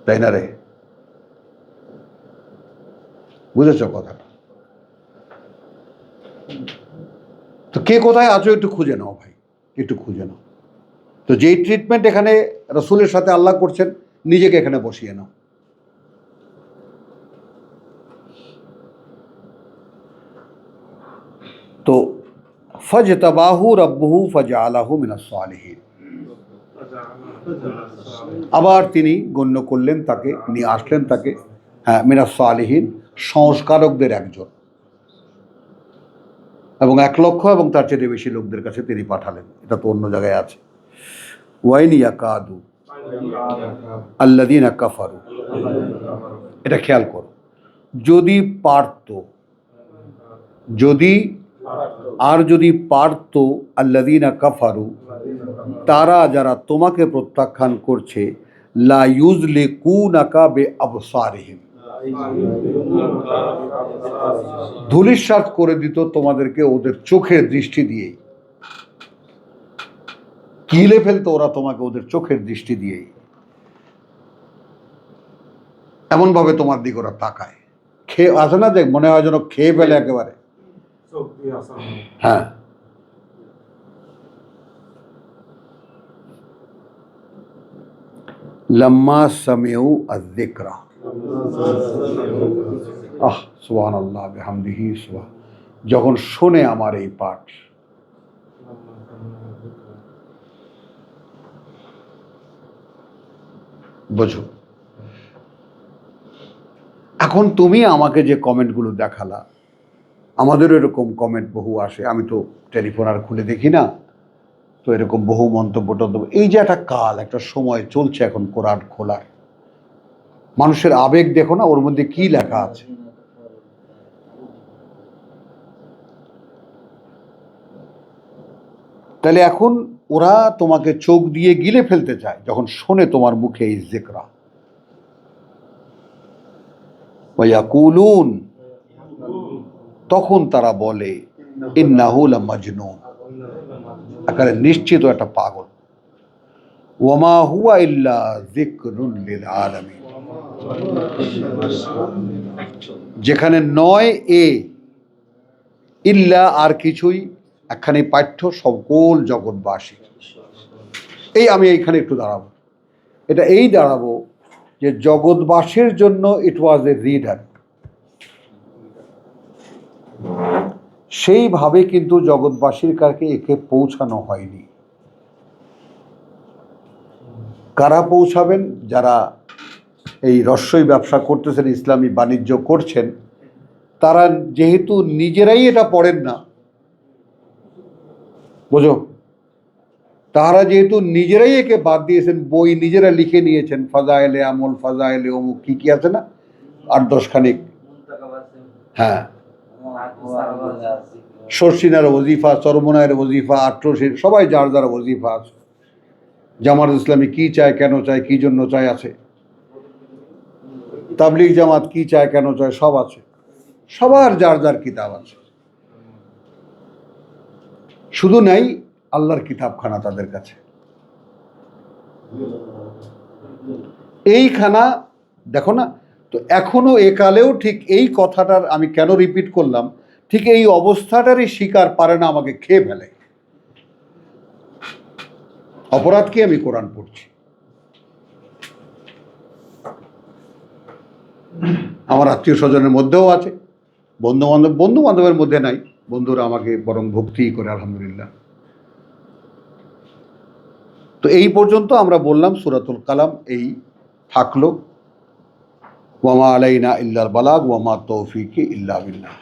তাই না রে? বুঝেছ কথাটা? তো কে কোথায় আছো একটু খুঁজে নাও ভাই, একটু খুঁজে নাও। তো যেই ট্রিটমেন্ট এখানে রসুলের সাথে আল্লাহ করছেন, নিজেকে এখানে বসিয়ে নাও। তো ফাজতাবাহু রাব্বুহু ফাজআলাহু মিনাস সালিহিন, আবার তিনি গণ্য করলেন তাকে, নিয়ে আসলেন তাকে, হ্যাঁ, মিনাস সালিহিন, সংস্কারকদের একজন। এবং 1 লক্ষ এবং তার চেয়ে বেশি লোকদের কাছে তিনি পাঠালেন। এটা তো অন্য জায়গায় আছে। ওয়াইন ইয়াকাদু আল্লাযীনা কাফারু, এটা খেয়াল করো, যদি পারত, যদি পারত আল্লাযীনা কাফারু, তারা যারা তোমাকে প্রত্যাখ্যান করছে, লা ইউযলিকুনাকা বিআবসারিহিম, ধূলিসাৎ করে দিত তোমাদেরকে ওদের চোখের দৃষ্টি দিয়েই, কিলে ফেলতো ওরা তোমাকে ওদের চোখের দৃষ্টি দিয়েই। এমন ভাবে তোমার দিকে ওরা তাকায়, খেয়ে আসে না যে মনে হয় যেন খেয়ে ফেলে একেবারে। হ্যাঁ, লম্মা সামিউ আয-যিকরা, সুবহানাল্লাহ বিহামদিহি, যখন শোনে আমার এই পাঠ। বোঝো, এখন তুমি আমাকে যে কমেন্টগুলো দেখালা, আমাদেরও এরকম কমেন্ট বহু আসে। আমি তো টেলিফোন আর খুলে দেখি না, তো এরকম বহু মন্তব্য টন্তব্য। এই যে একটা কাল, একটা সময় চলছে এখন কোরআন খোলার, মানুষের আবেগ দেখো না, ওর মধ্যে কি লেখা আছে। তাহলে এখন ওরা তোমাকে চোখ দিয়ে গিলে ফেলতে চায় যখন শোনে তোমার মুখে এই যিকরা। ওয়ায়াকুলুন, তখন তারা বলে, ইন্নাহু লামাজনুন, আকারে নিশ্চিত একটা পাগল। ওয়ামা হুয়া ইল্লা যিকরুন লিল আলামিন, যেখানে নয় এ, ইল্লা আর কিছুই, একখানি পাঠ্য সকল জগৎবাসী। এই আমি এইখানে একটু দাঁড়াবো, এটা এই দাঁড়াবো যে জগৎবাসীর জন্য ইট ওয়াজ এ রিডার। সেইভাবে কিন্তু জগৎবাসীর কাছে একে পৌঁছানো হয়নি। কারা পৌঁছাবেন? যারা এই রস্যই ব্যবসা করতেছেন, ইসলামী বাণিজ্য করছেন, তারা যেহেতু নিজেরাই এটা পড়েন না, বোঝো, তাহারা যেহেতু নিজেরাই একে বাদ দিয়েছেন, বই নিজেরা লিখে নিয়েছেন, ফাজাইলে আমল, ফাজাইলে অমুক কী কী আছে না, 8-10 খানিক, হ্যাঁ, শর্ষিনার ওজিফা, চরমনায়ের ওজিফা, আট্রসির, সবাই যার যার ওজিফা আছে। জামাত ইসলামী কী চায়, কেন চায়, কী জন্য চায় আছে। তাবলিগ জামাত কী চায়, কেন চায়, সব আছে। সবার যার যার কিতাব আছে, শুধু নাই আল্লাহর কিতাবখানা তাদের কাছে। এইখানা দেখো না, তো এখনো একালেও ঠিক এই কথাটার আমি কেন রিপিট করলাম, ঠিক এই অবস্থাটারই শিকার পারে না, আমাকে খেয়ে ফেলে। অপরাধ কি, আমি কোরআন পড়ছি, আমার আত্মীয় স্বজনের মধ্যেও আছে, বন্ধু বান্ধবের মধ্যে নাই, বন্ধুরা আমাকে বরং ভক্তি করে, আলহামদুলিল্লাহ। তো এই পর্যন্ত আমরা বললাম সূরাতুল কালাম, এই থাকলো। ওয়ামা আলাইনা ইল্লাল বালাগ ওয়ামা তৌফিকি ইল্লা বিল্লাহ।